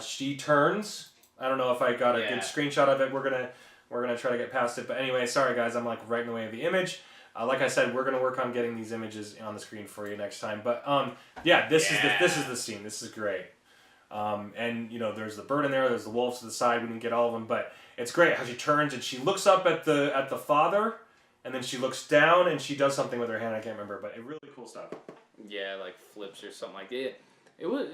She turns. I don't know if I got a good screenshot of it. We're gonna try to get past it. But anyway, sorry guys, I'm like right in the way of the image. Like I said, we're gonna work on getting these images on the screen for you next time. But this is the scene. This is great. And there's the bird in there. There's the wolves to the side. We didn't get all of them, but it's great how she turns and she looks up at the father, and then she looks down and she does something with her hand. I can't remember, but really cool stuff. Yeah, like flips or something like that. It was.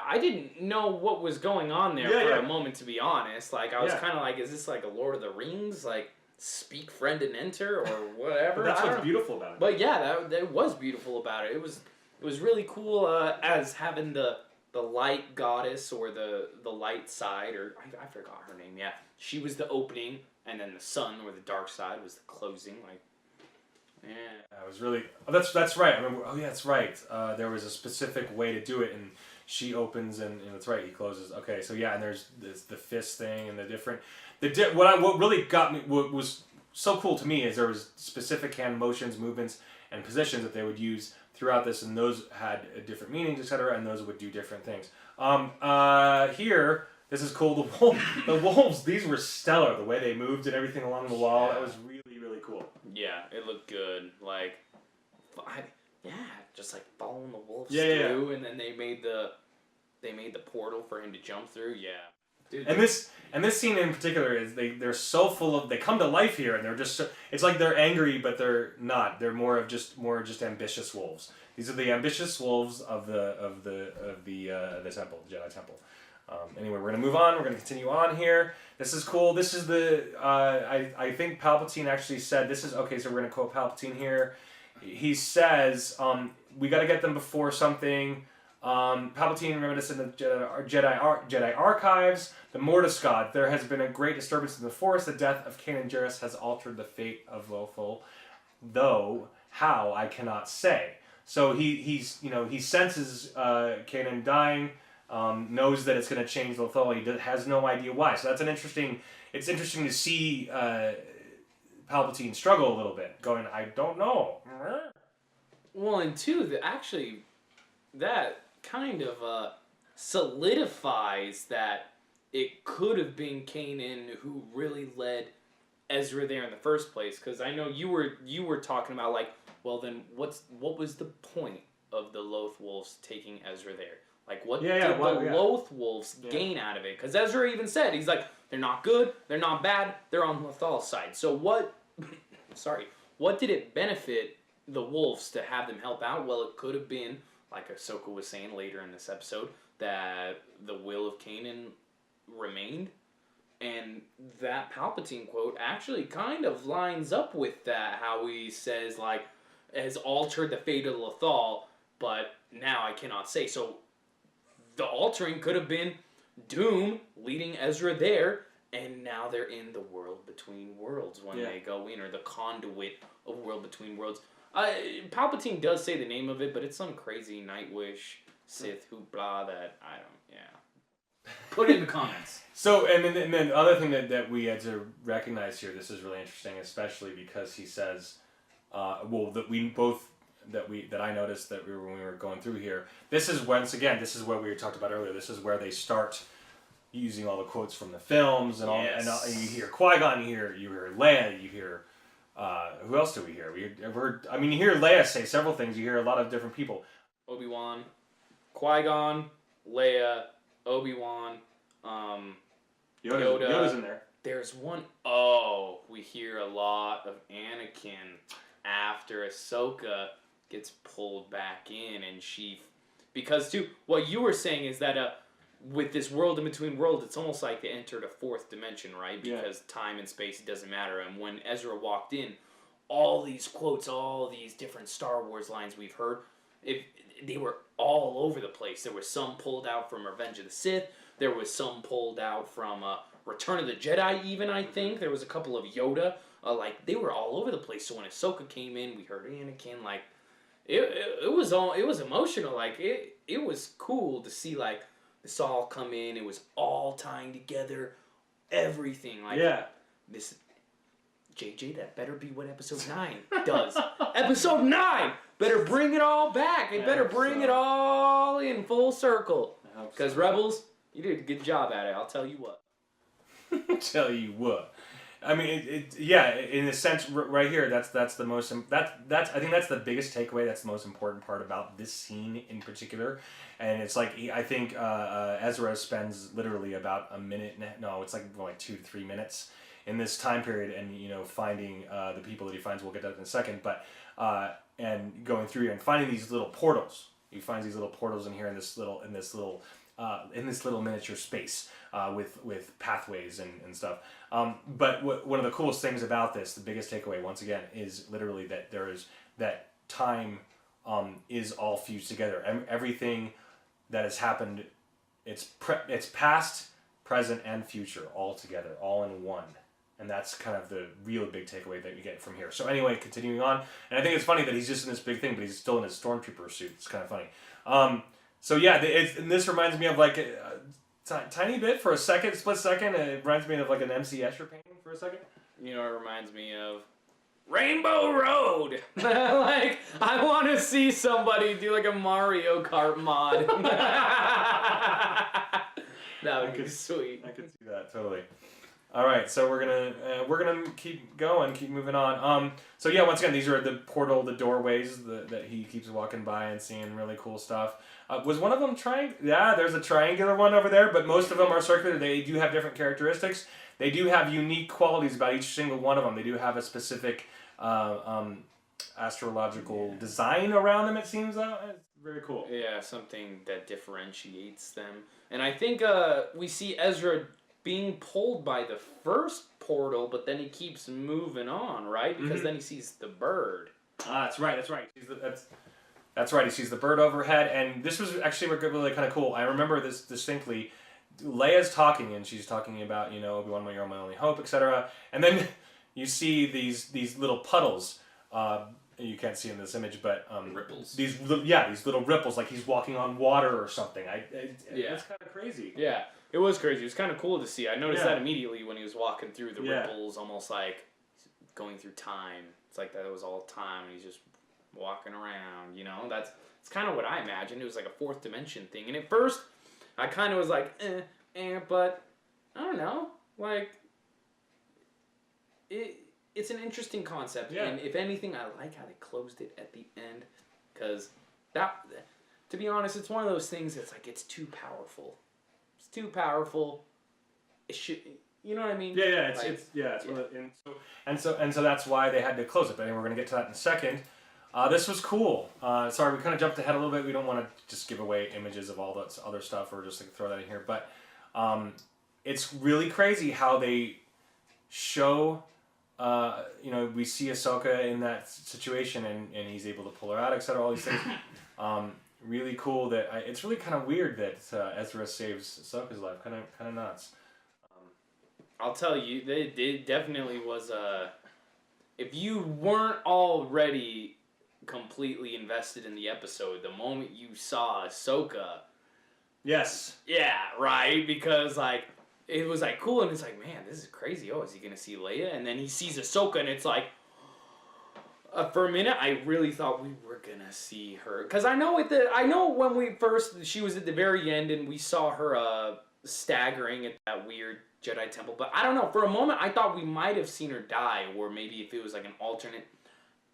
I didn't know what was going on there for a moment, to be honest. Like, I was kind of like, is this like a Lord of the Rings? Like, speak, friend, and enter, or whatever? But that's what's beautiful about it. But yeah, that was beautiful about it. It was really cool as having the light goddess, or the light side, or I forgot her name, yeah. She was the opening, and then the sun, or the dark side, was the closing, like, yeah. It was really... Oh, that's right. I remember... Oh, yeah, that's right. There was a specific way to do it, and she opens, and that's right, he closes. Okay, so yeah, and there's the fist thing, and the different... What really got me... What was so cool to me is there was specific hand motions, movements, and positions that they would use throughout this, and those had different meanings, etc., and those would do different things. Here, this is cool. The wolves, these were stellar. The way they moved and everything along the wall, that was really, really cool. Yeah, it looked good. Like, just like following the wolves through, and then they made the portal for him to jump through. Yeah. Dude, and this scene in particular is they're so full of, they come to life here, and they're just so, it's like they're angry, but they're not. They're more just ambitious wolves. These are the ambitious wolves of the temple, the Jedi temple. Anyway, we're gonna move on. We're gonna continue on here. This is cool. This is I think Palpatine actually said this is okay. So we're gonna quote Palpatine here. He says, "We got to get them before something." Palpatine, remember this in the Jedi archives. The Mortis God. There has been a great disturbance in the Force. The death of Kanan Jarrus has altered the fate of Lothal, though how I cannot say. So he senses Kanan dying, knows that it's going to change Lothal. He has no idea why. So that's an interesting. It's interesting to see Palpatine struggle a little bit, going, I don't know. Well, and two, that kind of solidifies that it could have been Kanan who really led Ezra there in the first place. Because I know you were talking about, like, well, then what was the point of the Loth Wolves taking Ezra there? Like, what did the Loth Wolves gain out of it? Because Ezra even said, he's like, they're not good, they're not bad, they're on Lothal's side. So what did it benefit the Wolves to have them help out? Well, it could have been, like Ahsoka was saying later in this episode, that the will of Kanan remained. And that Palpatine quote actually kind of lines up with that, how he says, like, has altered the fate of Lothal, but now I cannot say. So the altering could have been Doom leading Ezra there, and now they're in the world between worlds when they go in, or the conduit of world between worlds. Palpatine does say the name of it, but it's some crazy Nightwish Sith hoopla that I don't. Yeah. Put it in the comments. So, and then the other thing that we had to recognize here, this is really interesting, especially because he says, that I noticed that when we were going through here. This is once again, this is what we talked about earlier. This is where they start using all the quotes from the films and all, and you hear Qui-Gon, you hear Leia, you hear who else do we hear? You hear Leia say several things. You hear a lot of different people. Obi-Wan, Qui-Gon, Leia, Obi-Wan, Yoda. Yoda's in there. There's one. We hear a lot of Anakin after Ahsoka gets pulled back in, and because too, what you were saying is that with this world in between worlds, it's almost like they entered a fourth dimension, right? Because time and space doesn't matter. And when Ezra walked in, all these quotes, all these different Star Wars lines we've heard, they were all over the place. There was some pulled out from Revenge of the Sith. There was some pulled out from Return of the Jedi, even, I think. There was a couple of Yoda. They were all over the place. So when Ahsoka came in, we heard Anakin. It was emotional. It was cool to see this all come in. It was all tying together, everything. This JJ, that better be what Episode 9 does. Episode 9 better bring it all back. It better bring it all in full circle. Because Rebels, you did a good job at it. I'll tell you what. Tell you what. I mean, in a sense, right here, that's the most. I think that's the biggest takeaway. That's the most important part about this scene in particular, and it's I think Ezra spends literally about a minute. No, it's more like 2 to 3 minutes in this time period, and finding the people that he finds. We'll get to that in a second, but and going through here and finding these little portals. He finds these little portals in here in this little miniature space with pathways and stuff. But one of the coolest things about this, the biggest takeaway once again, is literally that time is all fused together. Everything that has happened, it's past, present, and future all together, all in one. And that's kind of the real big takeaway that you get from here. So anyway, continuing on, and I think it's funny that he's just in this big thing, but he's still in his stormtrooper suit. It's kind of funny. So yeah, and this reminds me of a tiny bit for a split second. It reminds me of an MC Escher painting for a second. It reminds me of Rainbow Road. I want to see somebody do a Mario Kart mod. That would be sweet. I could see that totally. All right, so we're gonna keep going, keep moving on. So yeah, once again, these are the doorways that he keeps walking by and seeing really cool stuff. Was one of them Yeah, there's a triangular one over there, but most of them are circular. They do have different characteristics. They do have unique qualities about each single one of them. They do have a specific astrological design around them. It seems it's very cool. Yeah, something that differentiates them. And I think we see Ezra being pulled by the first portal, but then he keeps moving on, right? Because then he sees the bird. That's right. That's right. He sees the bird overhead, and this was actually really kind of cool. I remember this distinctly. Leia's talking, and she's talking about Obi-Wan, you're my only hope, etc. And then you see these little puddles. You can't see in this image, but ripples. These little ripples, like he's walking on water or something. It's kind of crazy. Yeah. It was crazy. It was kind of cool to see. I noticed that immediately when he was walking through the ripples, almost like going through time. It's like that was all time, and he's just walking around. It's kind of what I imagined. It was like a fourth dimension thing. And at first, I kind of was like, but I don't know. It's an interesting concept. Yeah. And if anything, I like how they closed it at the end, because to be honest, it's one of those things that's it's too powerful. Too powerful. It should, you know what I mean? Yeah. So that's why they had to close it. But anyway, we're gonna get to that in a second. This was cool. Sorry, we kind of jumped ahead a little bit. We don't want to just give away images of all that other stuff or just throw that in here. But it's really crazy how they show. We see Ahsoka in that situation, and he's able to pull her out, etc. All these things. Really cool that it's really kind of weird that Ezra saves Ahsoka's life. Kind of nuts. I'll tell you, it definitely was if you weren't already completely invested in the episode, the moment you saw Ahsoka, Yes. yeah, right, because like it was like cool, and it's like, man, this is crazy. Oh, is he gonna see Leia? And then he sees Ahsoka, and it's like, for a minute, I really thought we were gonna see her, because I know when she was at the very end, and we saw her staggering at that weird Jedi temple. But I don't know. For a moment, I thought we might have seen her die, or maybe if it was like an alternate.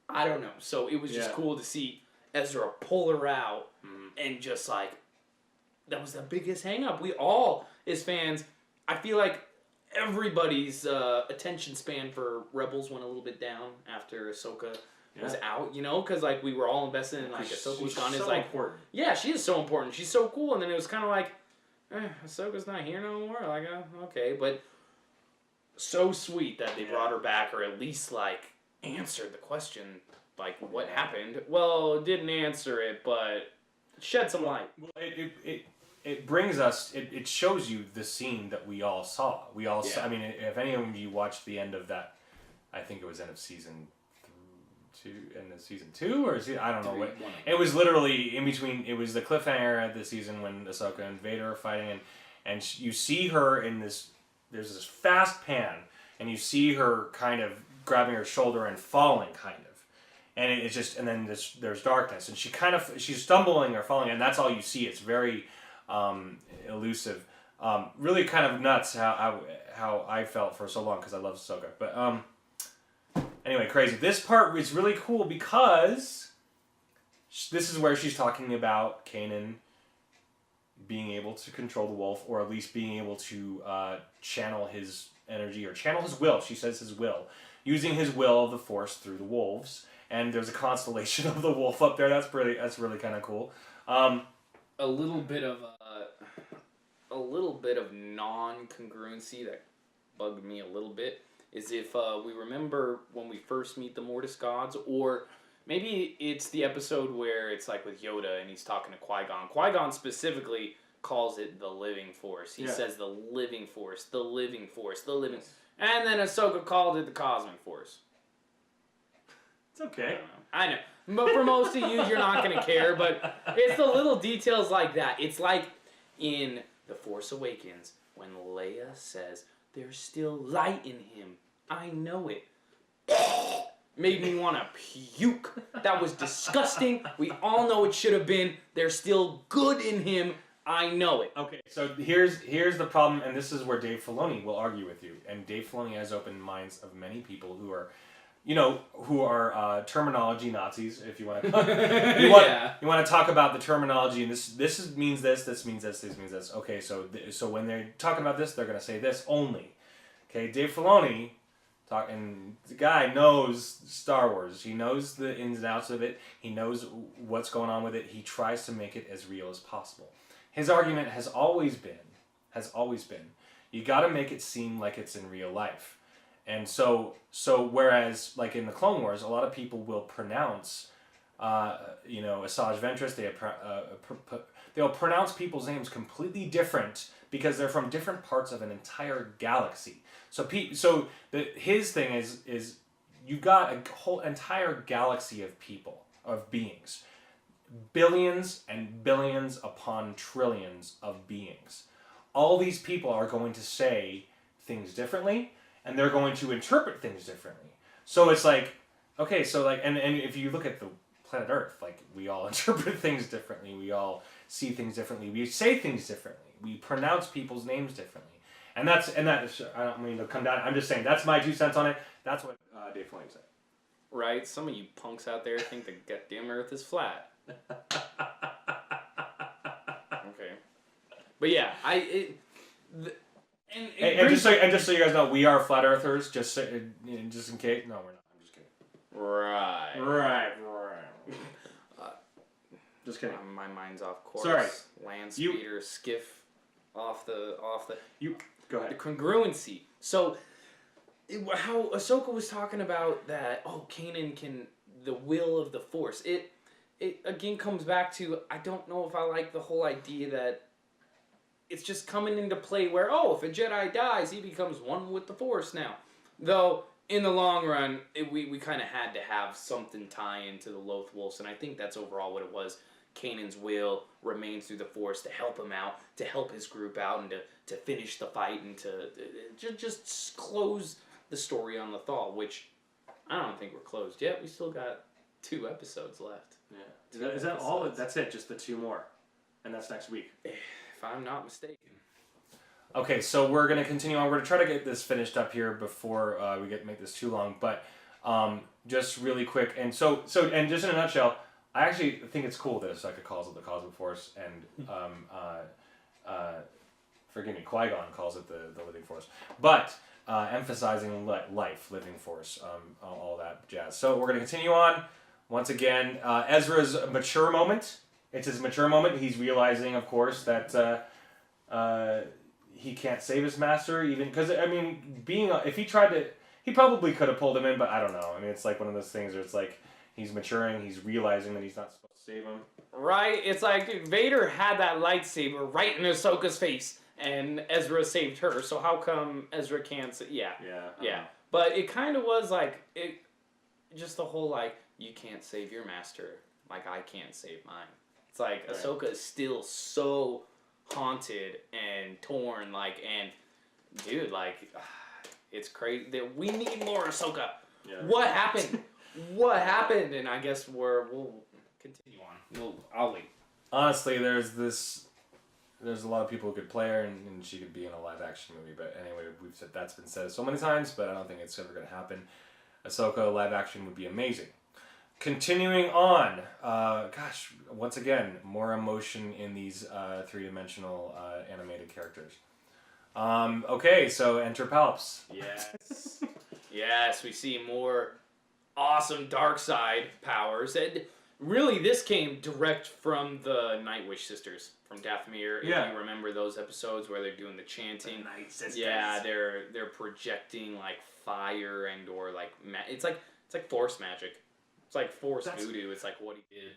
I don't know. So it was just cool to see Ezra pull her out, and just like that was the biggest hang up. We all, as fans, I feel like everybody's attention span for Rebels went a little bit down after Ahsoka was out, you know, because like we were all invested in like Ahsoka was gone. It's like important. Yeah, she is so important. She's so cool, and then it was kind of like, Ahsoka's not here no more. Like, okay, but so sweet that they brought her back, or at least like answered the question, like what happened. Well, it didn't answer it, but shed some light. Well, it brings us. It shows you the scene that we all saw. We all. Saw, I mean, if any of you watched the end of that, I think it was end of season 2 or I don't know what. It was literally in between. It was the cliffhanger of the season when Ahsoka and Vader are fighting, and you see her in this. There's this fast pan, and you see her kind of grabbing her shoulder and falling, kind of, and it's just, and then there's darkness, and she's stumbling or falling, and that's all you see. It's very elusive, really kind of nuts how I felt for so long because I love Ahsoka, but anyway, crazy. This part is really cool because this is where she's talking about Kanan being able to control the wolf, or at least being able to channel his energy or channel his will. She says his will, using his will of the Force through the wolves. And there's a constellation of the wolf up there. That's really kind of cool. A little bit of non-congruency that bugged me a little bit is if we remember when we first meet the Mortis gods, or maybe it's the episode where it's like with Yoda and he's talking to Qui-Gon. Qui-Gon specifically calls it the living force. He says the living force, the living force, the living... And then Ahsoka called it the cosmic force. It's okay. I know. But for most of you, you're not going to care. But it's the little details like that. It's like in The Force Awakens when Leia says, "There's still light in him. I know it." Made me want to puke. That was disgusting. We all know it should have been, "There's still good in him. I know it." Okay, so here's the problem, and this is where Dave Filoni will argue with you. And Dave Filoni has opened minds of many people who are, terminology Nazis. If you want to, you want to talk about the terminology, and this means this means this means this. Okay, so when they're talking about this, they're going to say this only. Okay, Dave Filoni. And the guy knows Star Wars. He knows the ins and outs of it. He knows what's going on with it. He tries to make it as real as possible. His argument has always been, you got to make it seem like it's in real life. And so whereas like in the Clone Wars, a lot of people will pronounce, Asajj Ventress, they'll pronounce people's names completely different because they're from different parts of an entire galaxy. So his thing is you got a whole entire galaxy of people, of beings. Billions and billions upon trillions of beings. All these people are going to say things differently, and they're going to interpret things differently. So it's like, okay, so like, and if you look at the planet Earth, like we all interpret things differently, we all see things differently, we say things differently, we pronounce people's names differently. And that is, I don't mean to come down, I'm just saying, that's my 2 cents on it. That's what Dave Filoni said. Right? Some of you punks out there think the goddamn Earth is flat. Okay. But yeah, and just so you guys know, we are flat earthers, just in case. No, we're not. I'm just kidding. Right. Just kidding. My mind's off course. Sorry. Land speeder, skiff, off the. You go ahead. The congruency. So, how Ahsoka was talking about that. Oh, Kanan can the will of the Force. It again comes back to, I don't know if I like the whole idea that it's just coming into play where, oh, if a Jedi dies, he becomes one with the Force now. Though, in the long run, we kind of had to have something tie into the Loth Wolves, and I think that's overall what it was. Kanan's will remains through the Force to help him out, to help his group out, and to finish the fight, and to just close the story on Lothal, which I don't think we're closed yet. We still got 2 episodes left. Yeah. Is that all? That's it? Just the 2 more? And that's next week? If I'm not mistaken. Okay, so we're going to continue on. We're going to try to get this finished up here before we make this too long. But just really quick. And so and just in a nutshell, I actually think it's cool that Ahsoka calls it the Cosmic Force. And forgive me, Qui-Gon calls it the Living Force. But emphasizing life, living force, all that jazz. So we're going to continue on. Once again, Ezra's mature moment. It's his mature moment. He's realizing, of course, that he can't save his master, even because I mean, if he tried to, he probably could have pulled him in, but I don't know. I mean, it's like one of those things where it's like he's maturing, he's realizing that he's not supposed to save him. Right? It's like, dude, Vader had that lightsaber right in Ahsoka's face, and Ezra saved her. So how come Ezra can't? Yeah. But it kind of was like just the whole like, you can't save your master, like I can't save mine. It's like right. Ahsoka is still so haunted and torn, like, and dude, like, it's crazy that we need more Ahsoka. Yeah. What happened? What happened? And I guess we'll continue on. I'll wait. Honestly, there's a lot of people who could play her, and she could be in a live action movie. But anyway, we've said that's been said so many times, but I don't think it's ever going to happen. Ahsoka live action would be amazing. Continuing on, once again, more emotion in these 3-dimensional animated characters. Okay, so enter Palps. Yes. Yes, we see more awesome dark side powers. And really, this came direct from the Nightwish sisters from Dathomir. If you remember those episodes where they're doing the chanting. The Night Sisters. Yeah, they're projecting like fire and or like it's like force magic. It's like Force voodoo. It's like what he did.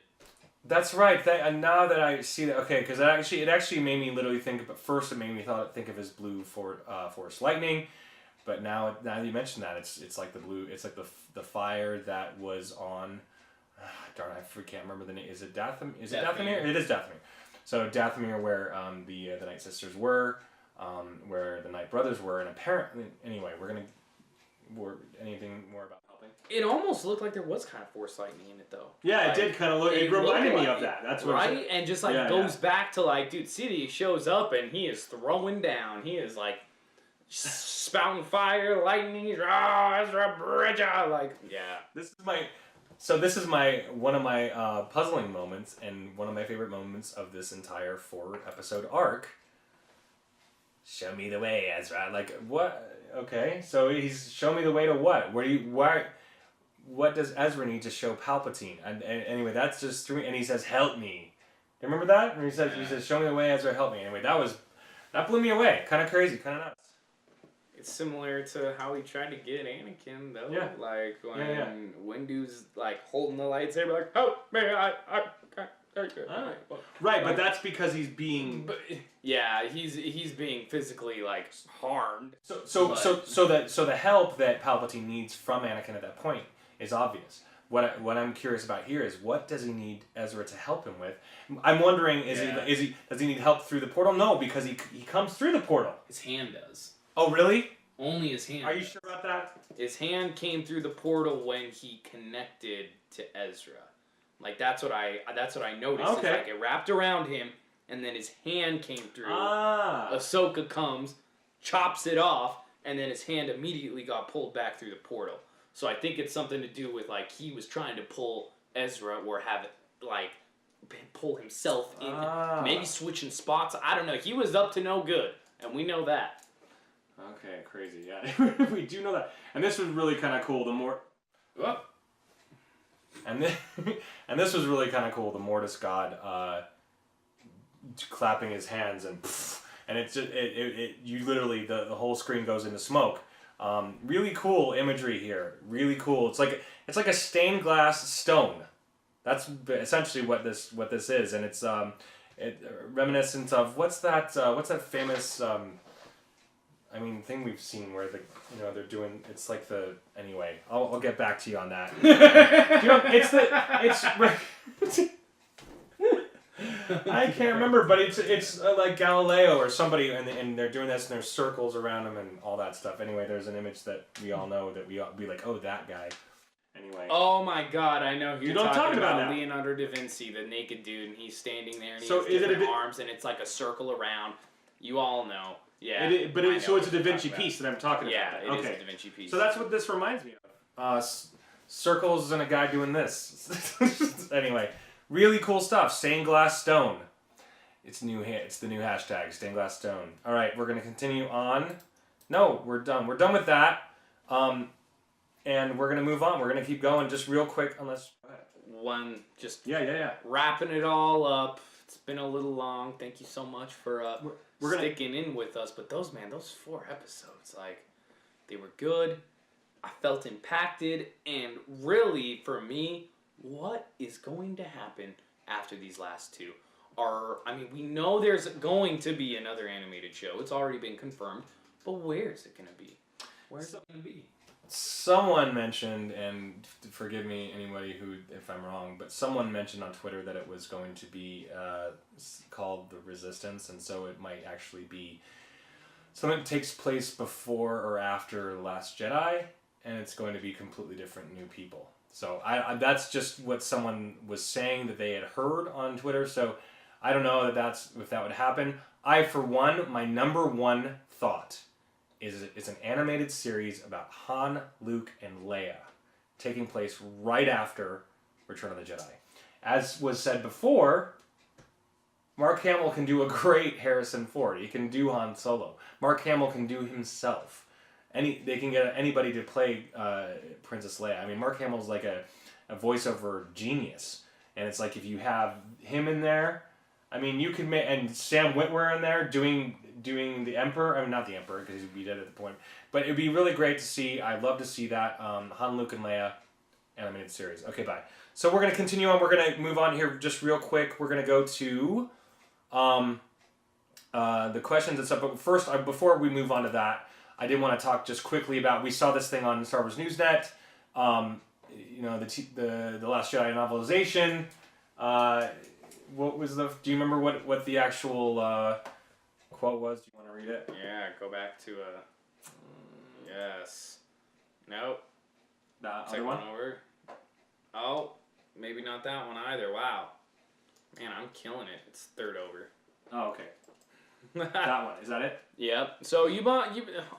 That's right. And now that I see that, okay, because it actually made me literally think. But first, it made me think of his blue Force lightning. But now you mention that, it's like the blue. It's like the fire that was on. Darn, I can't remember the name. Is it Dathomir? Is it Dathomir? It is Dathomir. So Dathomir, where the Night Sisters were, where the Night Brothers were, and apparently, anyway, anything more about helping? It almost looked like there was kind of Force lightning in it, though. Yeah, like, it did kind of look. It reminded me of that. That's what. Right, and just like goes back to like, dude, City shows up and he is throwing down. He is like spouting fire, lightning. Ezra Bridger, like This is one of my puzzling moments and one of my favorite moments of this entire 4-episode arc. Show me the way, Ezra. Like what? Okay, so he's show me the way to what? What does Ezra need to show Palpatine? And anyway, that's just through. And he says, "Help me." You remember that? And he says, "Show me the way, Ezra. Help me." Anyway, that blew me away. Kind of crazy, kind of nuts. It's similar to how he tried to get Anakin, though. Yeah. Like when Windu's like holding the lightsaber, like, "Oh man, Right, but that's because he's being. He's being physically like harmed. So the help that Palpatine needs from Anakin at that point is obvious. What I'm curious about here is what does he need Ezra to help him with? I'm wondering does he need help through the portal? No, because he comes through the portal. His hand does. Oh really? Only his hand. Are you sure about that? His hand came through the portal when he connected to Ezra. Like that's what I noticed. Okay. It's like it wrapped around him, and then his hand came through. Ahsoka comes, chops it off, and then his hand immediately got pulled back through the portal. So I think it's something to do with like he was trying to pull Ezra or have it like pull himself in, maybe switching spots. I don't know. He was up to no good, and we know that. Okay, crazy. Yeah, we do know that. And this was really kind of cool. The more. Oh. And this was really kind of cool. The Mortis God clapping his hands and it's just you literally the whole screen goes into smoke. Really cool imagery here. Really cool. It's like a stained glass stone. That's essentially what this is, and reminiscent of what's that famous thing we've seen where they're doing, it's like anyway, I'll get back to you on that. I can't remember, but it's like Galileo or somebody, and they're doing this, and there's circles around them and all that stuff. Anyway, there's an image that we all know that we all be like, oh, that guy. Anyway. Oh my God, I know who you're talking about now. Leonardo da Vinci, the naked dude, and he's standing there, and he So has different arms, and it's like a circle around. You all know. Yeah. So it's a Da Vinci piece that I'm talking about. Yeah, it is a Da Vinci piece. So that's what this reminds me of. Circles and a guy doing this. Anyway, really cool stuff. Stained glass stone. It's the new hashtag, stained glass stone. All right, we're going to continue on. No, we're done. We're done with that. And we're going to move on. We're going to keep going just real quick unless... Wrapping it all up. It's been a little long. Thank you so much for sticking in with us. But those 4 episodes, they were good. I felt impacted. And really, for me, what is going to happen after these last 2? We know there's going to be another animated show. It's already been confirmed. But where is it going to be? Where's it going to be? Someone mentioned, and forgive me, anybody if I'm wrong, but someone mentioned on Twitter that it was going to be called The Resistance, and so it might actually be something that takes place before or after The Last Jedi, and it's going to be completely different new people. So that's just what someone was saying that they had heard on Twitter, so I don't know if that would happen. For one, my number one thought is an animated series about Han, Luke, and Leia, taking place right after Return of the Jedi. As was said before, Mark Hamill can do a great Harrison Ford. He can do Han Solo. Mark Hamill can do himself. They can get anybody to play Princess Leia. Mark Hamill's like a voiceover genius, and it's like if you have him in there, you can make, and Sam Witwer in there doing the Emperor. Not the Emperor, because he'd be dead at the point. But it'd be really great to see. I'd love to see that. Han, Luke, and Leia animated series. Okay, bye. So we're going to continue on. We're going to move on here just real quick. We're going to go to the questions and stuff. But first, before we move on to that, I did want to talk just quickly about, we saw this thing on Star Wars Newsnet. The Last Jedi novelization. What was do you remember what the actual quote was? Do you want to read it? Yeah, go back to yes. Nope. That Second other one? over. Oh, maybe not that one either. Wow. Man, I'm killing it. It's third over. Oh, okay. That one. Is that it? Yep. So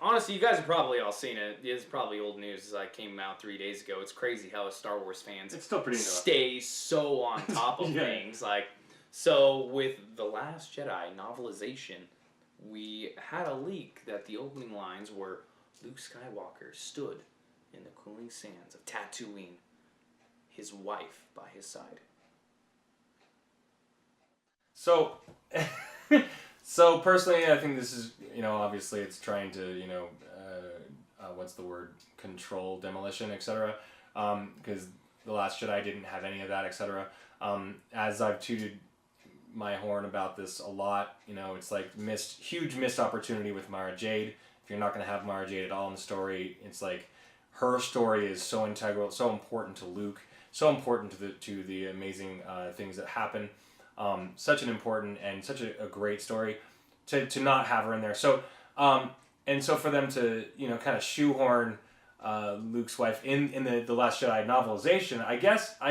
honestly, you guys have probably all seen it. It's probably old news. It came out 3 days ago. It's crazy how Star Wars fans stay so on top of things. So with The Last Jedi novelization, we had a leak that the opening lines were Luke Skywalker stood in the cooling sands of Tatooine, his wife by his side. So, so personally, I think this is, obviously it's trying to, what's the word, control demolition, etc. Because The Last Jedi didn't have any of that, etc. As I've tooted my horn about this a lot, it's like huge missed opportunity with Mara Jade. If you're not going to have Mara Jade at all in the story, it's like her story is so integral, so important to Luke, so important to the amazing things that happen. Such an important and such a great story to not have her in there. So and so for them to kind of shoehorn Luke's wife in the Last Jedi novelization, I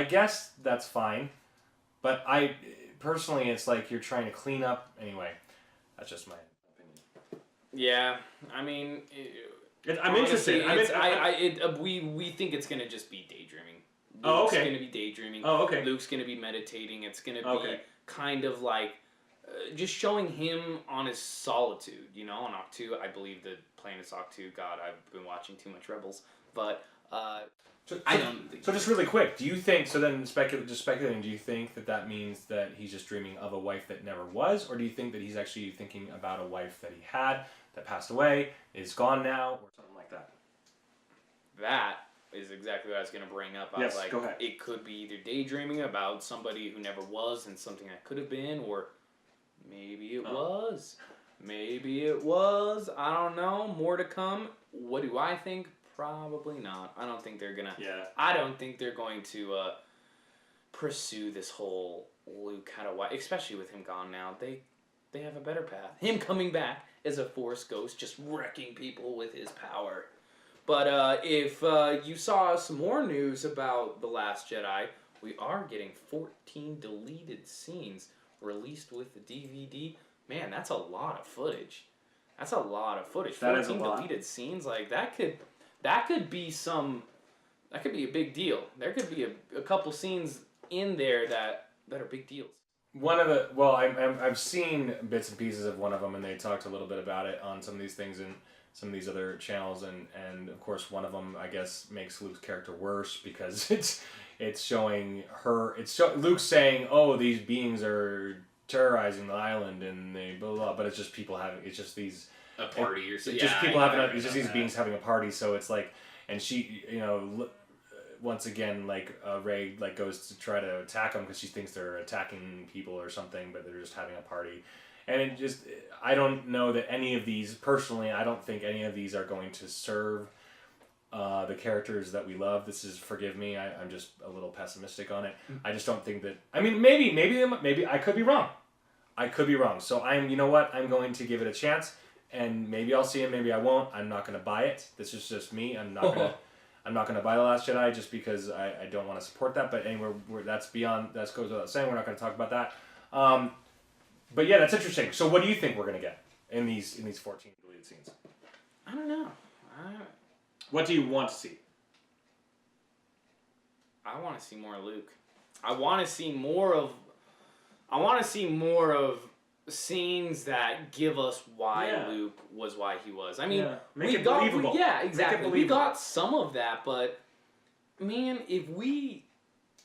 guess that's fine. But I personally, it's like you're trying to clean up. Anyway, that's just my opinion. Yeah, I'm interested. We think it's gonna just be daydreaming. Oh, okay. Luke's gonna be daydreaming. Oh, okay. Luke's gonna be meditating. It's gonna be kind of like just showing him on his solitude. On Octu, I believe the planet's Octu. God, I've been watching too much Rebels, but I don't think. So just really quick, do you think? So then, speculating. Do you think that means that he's just dreaming of a wife that never was, or do you think that he's actually thinking about a wife that he had that passed away, is gone now, or something like that? That is exactly what I was going to bring up. Yes, go ahead. It could be either daydreaming about somebody who never was and something that could have been, or Maybe it was. Maybe it was. I don't know. More to come. What do I think? Probably not. I don't think they're gonna. Yeah. I don't think they're going to pursue this whole Luke had a wife, especially with him gone now. They have a better path. Him coming back as a Force ghost, just wrecking people with his power. But if you saw some more news about The Last Jedi, we are getting 14 deleted scenes released with the DVD. Man, that's a lot of footage. That's a lot of footage. That is a 14 lot. deleted scenes, like that could be that could be a big deal. There could be a couple scenes in there that are big deals. One of the I've seen bits and pieces of one of them, and they talked a little bit about it on some of these things and some of these other channels, and of course one of them I guess makes Luke's character worse because it's showing her Luke saying, oh, these beings are terrorizing the island and they blah blah, but it's just people having these A party or something. just people having it's just these beings having a party, so it's like, and she once again, like Rey like goes to try to attack them because she thinks they're attacking people or something, but they're just having a party. And it just, I don't know that any of these, personally, I don't think any of these are going to serve the characters that we love. This is, forgive me, I'm just a little pessimistic on it. I just don't think that, I mean, maybe I could be wrong. So you know what, I'm going to give it a chance, and maybe I'll see it, maybe I won't. I'm not going to buy it. This is just me. I'm not going to buy The Last Jedi just because I don't want to support that. But anyway, that goes without saying. We're not going to talk about that. But yeah, that's interesting. So what do you think we're going to get in these 14 deleted scenes? I don't know. What do you want to see? I want to see more Luke. I want to see more of scenes that give us why Luke was why he was. I mean, make it believable. Exactly. We got some of that, but man, if we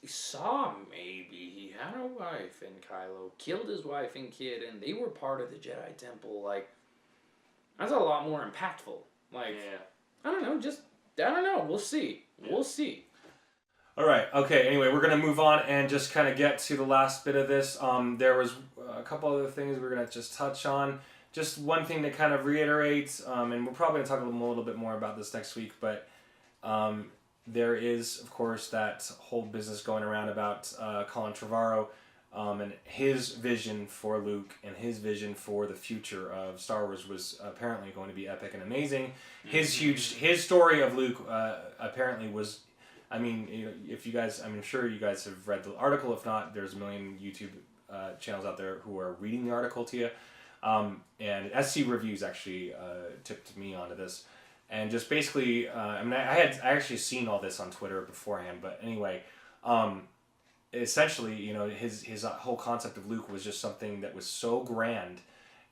saw maybe he had a wife and Kylo killed his wife and kid and they were part of the Jedi Temple, like that's a lot more impactful. Like I don't know. We'll see. We'll see. All right. Okay. Anyway, we're gonna move on and just kind of get to the last bit of this. There was a couple other things we're gonna just touch on. Just one thing to kind of reiterate, and we're probably gonna talk a little bit more about this next week. But there is, of course, that whole business going around about Colin Trevorrow and his vision for Luke and his vision for the future of Star Wars was apparently going to be epic and amazing. His story of Luke apparently was. I mean, if you guys, I'm sure you guys have read the article. If not, there's a million YouTube channels out there who are reading the article to you. And SC Reviews actually tipped me onto this. And just basically, I actually seen all this on Twitter beforehand. But anyway, essentially, his whole concept of Luke was just something that was so grand.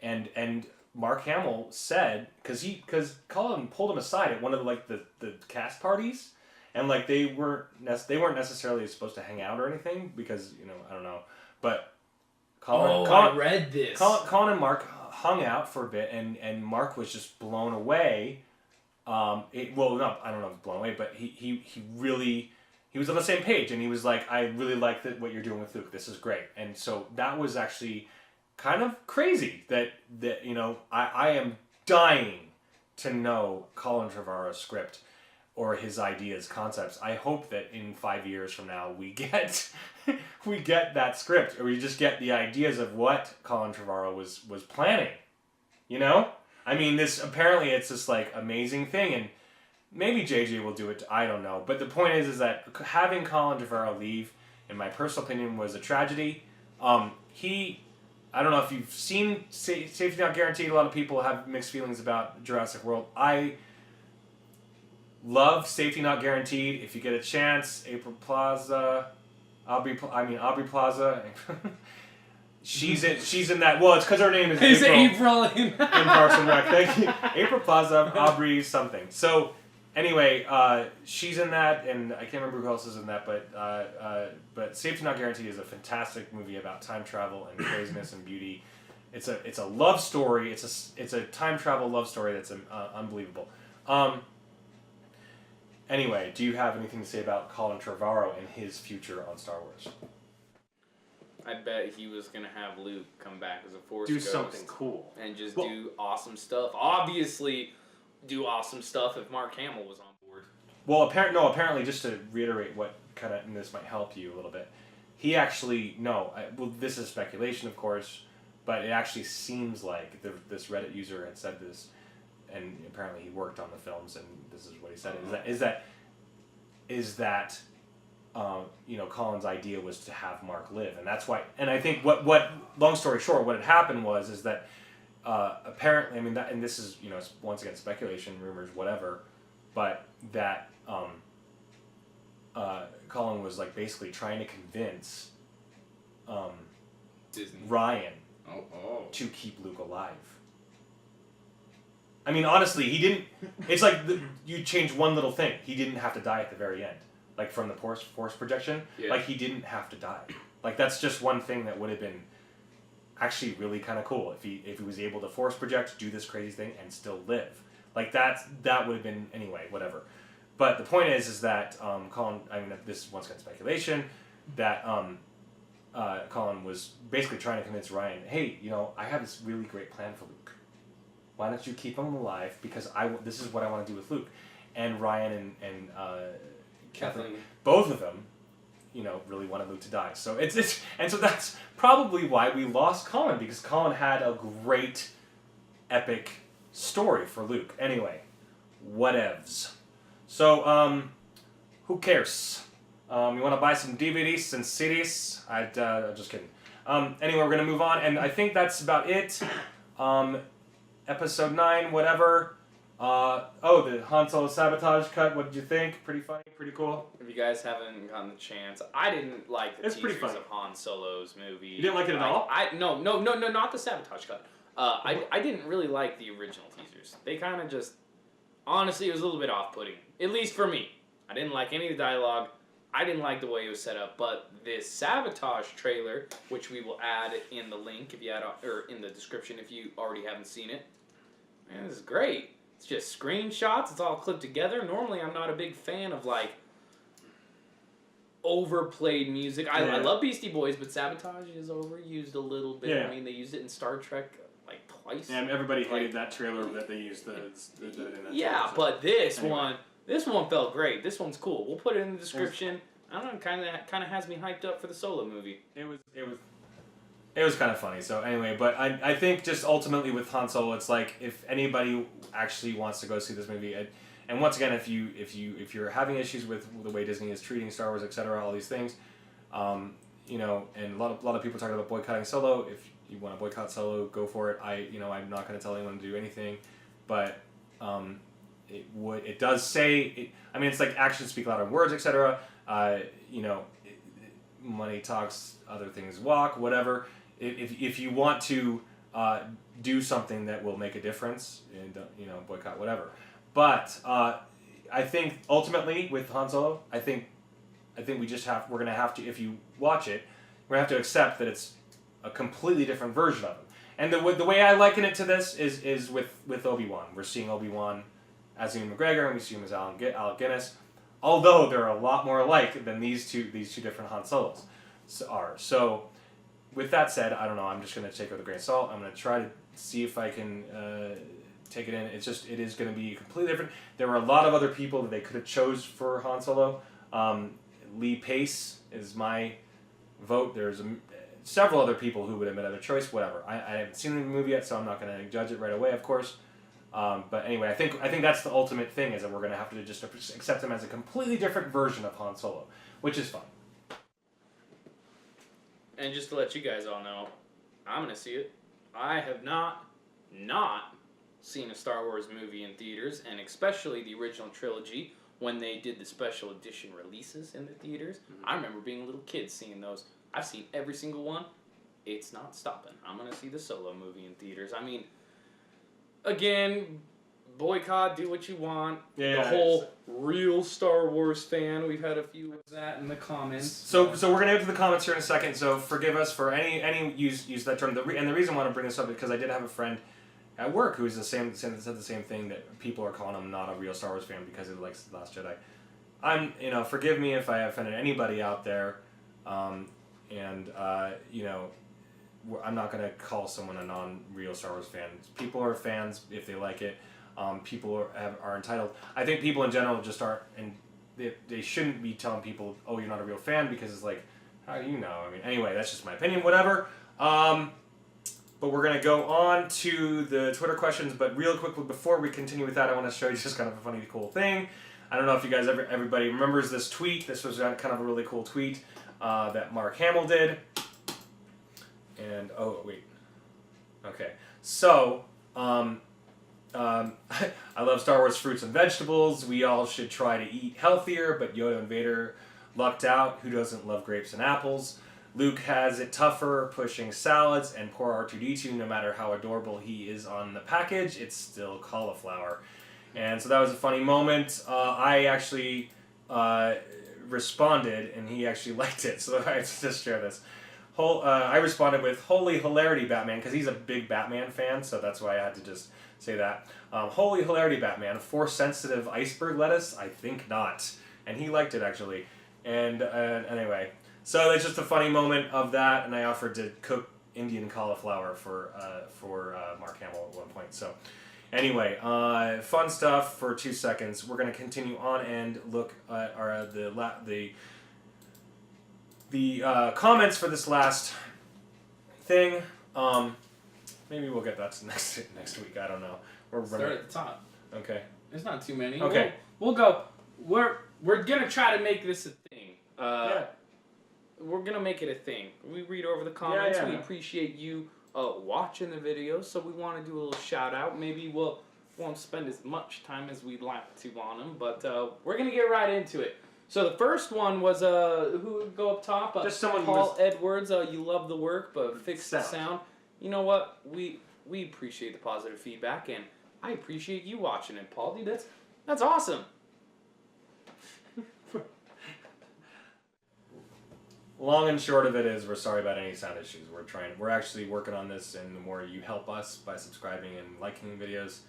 And Mark Hamill said, because Colin pulled him aside at one of the cast parties. And like they weren't necessarily supposed to hang out or anything because I don't know, but Colin, I read this. Colin and Mark hung out for a bit, and Mark was just blown away. I don't know if he was blown away, but he was on the same page, and he was like, I really like what you're doing with Luke. This is great, and so that was actually kind of crazy. That I am dying to know Colin Trevorrow's script. Or his ideas, concepts. I hope that in 5 years from now we get that script, or we just get the ideas of what Colin Trevorrow was planning. I mean, this apparently it's this like amazing thing, and maybe JJ will do it. I don't know, but the point is that having Colin Trevorrow leave, in my personal opinion, was a tragedy. I don't know if you've seen Safety Not Guaranteed. A lot of people have mixed feelings about Jurassic World. I love Safety Not Guaranteed. If you get a chance, Aubrey Plaza. she's in that. Well, it's because her name is April in Parks and Rec. Thank you, April Plaza, Aubrey something. So anyway, she's in that, and I can't remember who else is in that. But Safety Not Guaranteed is a fantastic movie about time travel and craziness and beauty. It's a love story. It's a time travel love story that's unbelievable. Anyway, do you have anything to say about Colin Trevorrow and his future on Star Wars? I bet he was gonna have Luke come back as a Force Do ghost something cool. and just do awesome stuff. Obviously, do awesome stuff if Mark Hamill was on board. Well, apparently, just to reiterate what kind of, and this might help you a little bit, he actually, well, this is speculation, of course, but it actually seems like this Reddit user had said this, and apparently he worked on the films, and this is what he said, is that Colin's idea was to have Mark live, and that's why, and I think what long story short, what had happened is that apparently, I mean, that, and this is, it's once again speculation, rumors, whatever, but that Colin was like basically trying to convince Disney. Ryan to keep Luke alive. I mean, honestly, he didn't. It's like you change one little thing. He didn't have to die at the very end, like from the force projection. Yeah. Like he didn't have to die. Like that's just one thing that would have been actually really kind of cool if he was able to force project, do this crazy thing, and still live. Like that would have been anyway, whatever. But the point is that Colin. I mean, this is once again speculation. That Colin was basically trying to convince Ryan, hey, I have this really great plan for Luke. Why don't you keep him alive? Because this is what I want to do with Luke. And Ryan and Kathleen, both of them, really wanted Luke to die. So so that's probably why we lost Colin, because Colin had a great, epic story for Luke. Anyway, whatevs. So, who cares? You want to buy some DVDs and CDs? I'm just kidding. Anyway, we're going to move on, and I think that's about it. Episode 9, whatever. The Han Solo sabotage cut. What did you think? Pretty funny? Pretty cool? If you guys haven't gotten the chance, I didn't like the teasers of Han Solo's movie. You didn't like it at all? No, not the sabotage cut. I didn't really like the original teasers. They kind of just, honestly, it was a little bit off-putting. At least for me. I didn't like any of the dialogue. I didn't like the way it was set up, but this sabotage trailer, which we will add in the link or in the description if you already haven't seen it, man, this is great. It's just screenshots. It's all clipped together. Normally, I'm not a big fan of like overplayed music. I love Beastie Boys, but sabotage is overused a little bit. Yeah. I mean, they used it in Star Trek like twice. Yeah, and everybody hated that trailer that they used. Yeah, but this one felt great. This one's cool. We'll put it in the description. I don't know, kind of has me hyped up for the Solo movie. It was kind of funny. So anyway, but I think just ultimately with Han Solo, it's like if anybody actually wants to go see this movie, and once again, if you're having issues with the way Disney is treating Star Wars, etc., all these things, and a lot of people talking about boycotting Solo. If you want to boycott Solo, go for it. I'm not going to tell anyone to do anything, but it does say I mean, it's like actions speak louder than words, etc. Money talks, other things walk, whatever. If you want to do something that will make a difference, and boycott whatever. But I think ultimately with Han Solo, I think we're gonna have to, if you watch it, we're gonna have to accept that it's a completely different version of him. And the way I liken it to this is with Obi-Wan. We're seeing Obi-Wan as Ian McGregor, and we see him as Alec Guinness. Although they're a lot more alike than these two different Han Solos are. So, with that said, I don't know. I'm just going to take it with a grain of salt. I'm going to try to see if I can take it in. It is going to be completely different. There were a lot of other people that they could have chose for Han Solo. Lee Pace is my vote. There's several other people who would have been other choice. Whatever. I haven't seen the movie yet, so I'm not going to judge it right away, of course. But anyway, I think that's the ultimate thing, is that we're going to have to just accept him as a completely different version of Han Solo, which is fine. And just to let you guys all know, I'm going to see it. I have not seen a Star Wars movie in theaters, and especially the original trilogy, when they did the special edition releases in the theaters. Mm-hmm. I remember being a little kid seeing those. I've seen every single one. It's not stopping. I'm going to see the Solo movie in theaters. I mean, again, boycott, do what you want. Yeah, the whole real Star Wars fan, we've had a few of that in the comments. So we're going to get to the comments here in a second, so forgive us for any use that term. And the reason I want to bring this up is because I did have a friend at work who said the same thing, that people are calling him not a real Star Wars fan because he likes The Last Jedi. Forgive me if I offended anybody out there. and you know, I'm not gonna call someone a non-real Star Wars fan. People are fans if they like it. People are entitled. I think people in general just aren't, and they shouldn't be telling people, "Oh, you're not a real fan," because it's like, how do you know? I mean, anyway, that's just my opinion. Whatever. But we're gonna go on to the Twitter questions. But real quickly, before we continue with that, I want to show you just kind of a funny, cool thing. I don't know if you guys everybody remembers this tweet. This was kind of a really cool tweet that Mark Hamill did. And oh wait, okay. So I love Star Wars fruits and vegetables. We all should try to eat healthier, but Yoda and Vader lucked out. Who doesn't love grapes and apples? Luke has it tougher pushing salads, and poor R2-D2, no matter how adorable he is on the package, it's still cauliflower. And so that was a funny moment. I actually responded, and he actually liked it, so I just share this. I responded with, "Holy hilarity, Batman," because he's a big Batman fan, so that's why I had to just say that. "Holy hilarity, Batman. Force-sensitive iceberg lettuce? I think not." And he liked it, actually. And anyway, so it's just a funny moment of that, and I offered to cook Indian cauliflower for Mark Hamill at one point. So anyway, fun stuff for 2 seconds. We're going to continue on and look at the comments for this last thing. Maybe we'll get that next week. I don't know. Start at the top. Okay. There's not too many. Okay. We'll go. We're gonna try to make this a thing. Yeah. We're gonna make it a thing. We read over the comments. Yeah. We appreciate you watching the video, so we want to do a little shout out. Maybe we'll won't spend as much time as we'd like to on them, but we're gonna get right into it. So the first one was who would go up top? Just someone Paul Edwards. You love the work, but fix the sound. You know what? We appreciate the positive feedback, and I appreciate you watching it, Paul. Dude, that's awesome. Long and short of it is, we're sorry about any sound issues. We're actually working on this, and the more you help us by subscribing and liking videos,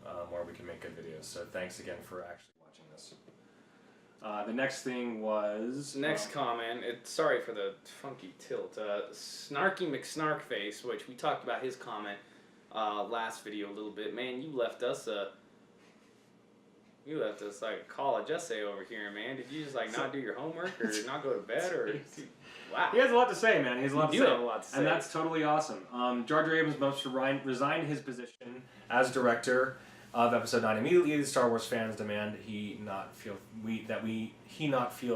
the more we can make good videos. So thanks again for actually watching this. The next thing was... Next comment, sorry for the funky tilt. Snarky McSnarkface, which we talked about his comment last video a little bit. Man, you left us like a college essay over here, man. Did you just not do your homework or not go to bed or... Wow. He has a lot to say, man. He has a lot to say. Have a lot to say. And that's totally awesome. Jar Jar Abrams must resign his position as director of Episode 9 immediately. The Star Wars fans demand he not feel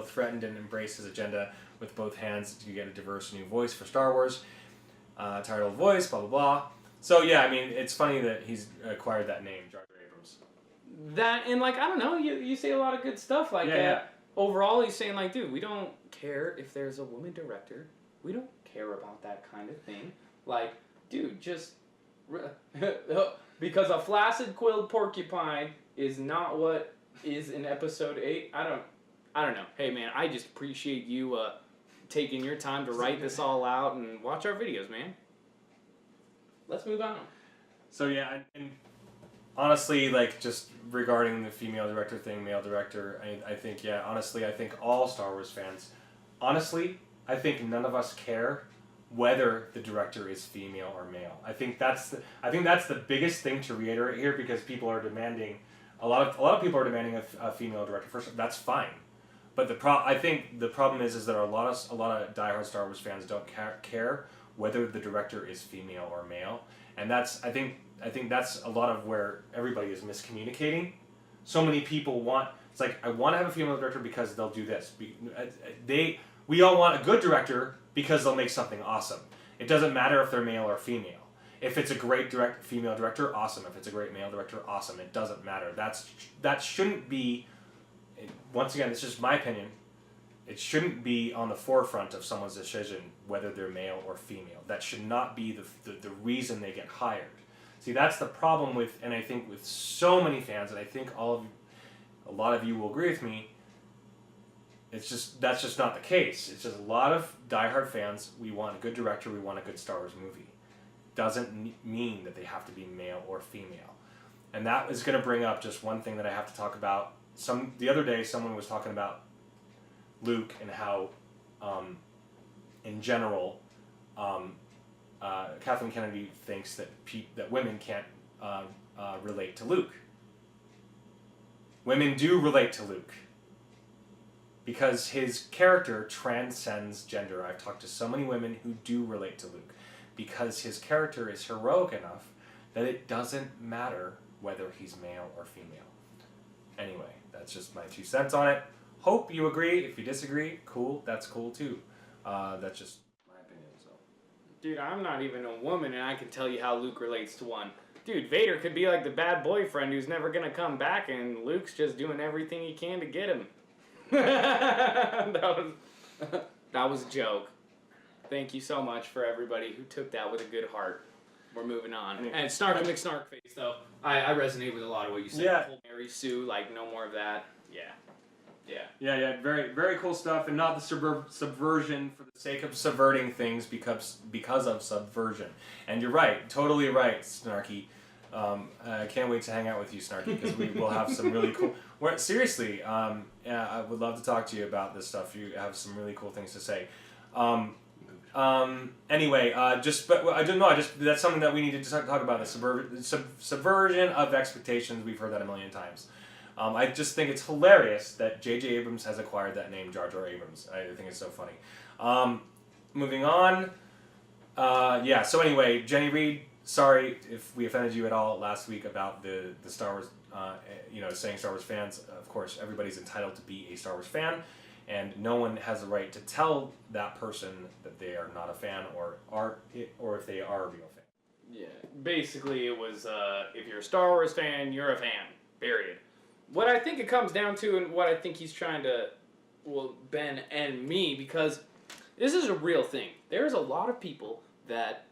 threatened and embrace his agenda with both hands to get a diverse new voice for Star Wars. Tired old voice, blah, blah, blah. So, yeah, I mean, it's funny that he's acquired that name, Jar Jar Abrams. That, and, I don't know, you say a lot of good stuff. Overall, he's saying, dude, we don't care if there's a woman director. We don't care about that kind of thing. Dude, just... because a flaccid-quilled porcupine is not what is in Episode 8. I don't know. Hey, man, I just appreciate you taking your time to write this all out and watch our videos, man. Let's move on. So, yeah, and honestly, just regarding the female director thing, male director, I think, yeah, honestly, I think all Star Wars fans, honestly, I think none of us care whether the director is female or male. I think that's the biggest thing to reiterate here, because people are demanding, a lot of people are demanding a female director. First, that's fine, but I think the problem is that a lot of diehard Star Wars fans don't care whether the director is female or male, and I think that's a lot of where everybody is miscommunicating. So many people want, it's I want to have a female director because they'll do this. We all want a good director because they'll make something awesome. It doesn't matter if they're male or female. If it's a great female director, awesome. If it's a great male director, awesome. It doesn't matter. That shouldn't be, once again, it's just my opinion, it shouldn't be on the forefront of someone's decision whether they're male or female. That should not be the reason they get hired. See, that's the problem with, and I think with so many fans, and I think a lot of you will agree with me, that's just not the case. It's just a lot of diehard fans, we want a good director, we want a good Star Wars movie. Doesn't mean that they have to be male or female. And that is going to bring up just one thing that I have to talk about. The other day, someone was talking about Luke and how in general, Kathleen Kennedy thinks that that women can't relate to Luke. Women do relate to Luke. Because his character transcends gender. I've talked to so many women who do relate to Luke. Because his character is heroic enough that it doesn't matter whether he's male or female. Anyway, that's just my 2 cents on it. Hope you agree. If you disagree, cool. That's cool too. That's just my opinion. So, dude, I'm not even a woman, and I can tell you how Luke relates to one. Dude, Vader could be like the bad boyfriend who's never gonna come back, and Luke's just doing everything he can to get him. that was a joke. Thank you so much for everybody who took that with a good heart. We're moving on. And Snarky McSnarkface, though, I resonate with a lot of what you said. Yeah. Mary Sue, like, no more of that. Yeah. Very, very cool stuff, and not the subversion for the sake of subverting things because of subversion. And you're right, totally right, Snarky. I can't wait to hang out with you, Snarky, because we will have some really cool. Seriously, I would love to talk to you about this stuff. You have some really cool things to say. Anyway, but I don't know. That's something that we need to talk about. The subversion of expectations. We've heard that a million times. I just think it's hilarious that J.J. Abrams has acquired that name, Jar Jar Abrams. I think it's so funny. Moving on. So anyway, Jenny Reed, sorry if we offended you at all last week about the Star Wars, saying Star Wars fans. Of course, everybody's entitled to be a Star Wars fan, and no one has the right to tell that person that they are not a fan or if they are a real fan. Yeah, basically it was, if you're a Star Wars fan, you're a fan, period. What I think it comes down to, and what I think he's trying to, Ben and me, because this is a real thing. There's a lot of people that,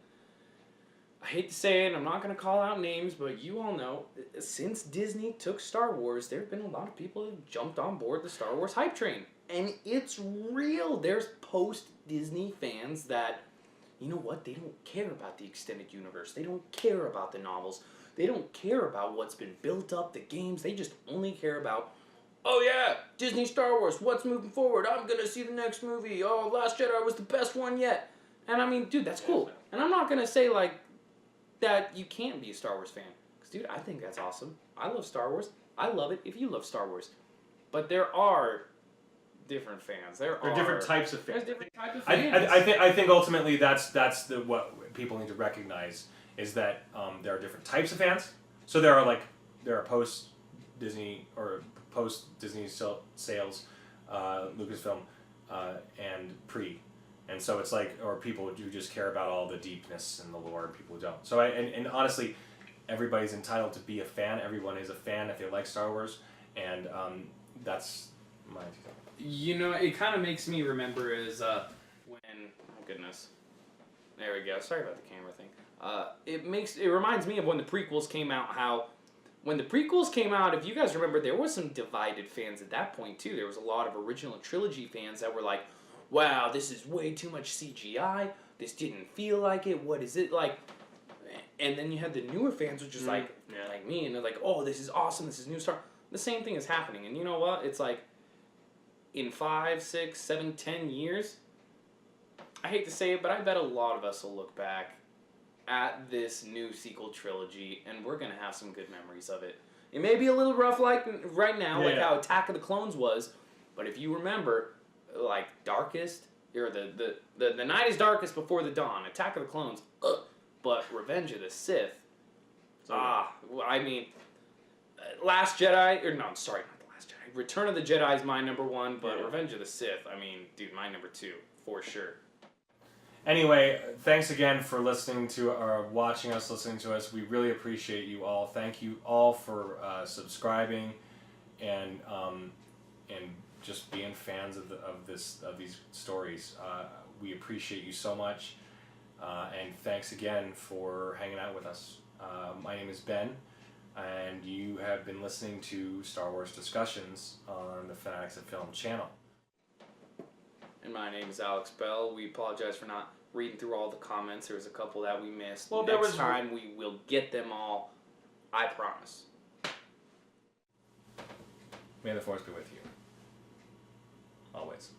I hate to say it, I'm not going to call out names, but you all know, since Disney took Star Wars, there have been a lot of people who jumped on board the Star Wars hype train. And it's real. There's post-Disney fans that, you know what, they don't care about the extended universe. They don't care about the novels. They don't care about what's been built up, the games. They just only care about, oh yeah, Disney Star Wars, what's moving forward? I'm going to see the next movie. Oh, Last Jedi was the best one yet. And I mean, dude, that's cool. And I'm not going to say, like, that you can't be a Star Wars fan. Because, dude, I think that's awesome. I love Star Wars. I love it if you love Star Wars. But there are different fans. There are different types of fans. There's different types of fans. I think ultimately that's what people need to recognize is that there are different types of fans. So there are post Disney or post Disney sales, Lucasfilm, and pre. And so it's like, or people who just care about all the deepness and the lore, and people who don't. So and honestly, everybody's entitled to be a fan. Everyone is a fan if they like Star Wars, and that's my. You know, it kind of makes me remember is when, oh goodness, there we go. Sorry about the camera thing. It reminds me of when the prequels came out. How when the prequels came out, if you guys remember, there was some divided fans at that point too. There was a lot of original trilogy fans that were like, wow, this is way too much CGI. This didn't feel like it. What is it like? And then you had the newer fans, which is like me, and they're like, oh, this is awesome. This is new Star. The same thing is happening, and you know what? It's like in 5, 6, 7, 10 years. I hate to say it, but I bet a lot of us will look back at this new sequel trilogy, and we're gonna have some good memories of it. It may be a little rough, like right now, how Attack of the Clones was, but if you remember, like Darkest, or the night is darkest before the dawn. Attack of the Clones, but Revenge of the Sith. I mean, Last Jedi, or no, I'm sorry, not the Last Jedi. Return of the Jedi is my number 1, but Revenge of the Sith, I mean, dude, my number 2 for sure. Anyway, thanks again for listening to or watching us, listening to us. We really appreciate you all. Thank you all for subscribing and just being fans of these stories. We appreciate you so much, and thanks again for hanging out with us. My name is Ben, and you have been listening to Star Wars Discussions on the Fanaddicts of Film channel. And my name is Alex Bell. We apologize for not reading through all the comments. There was a couple that we missed. Well, next time we will get them all. I promise. May the Force be with you. Always.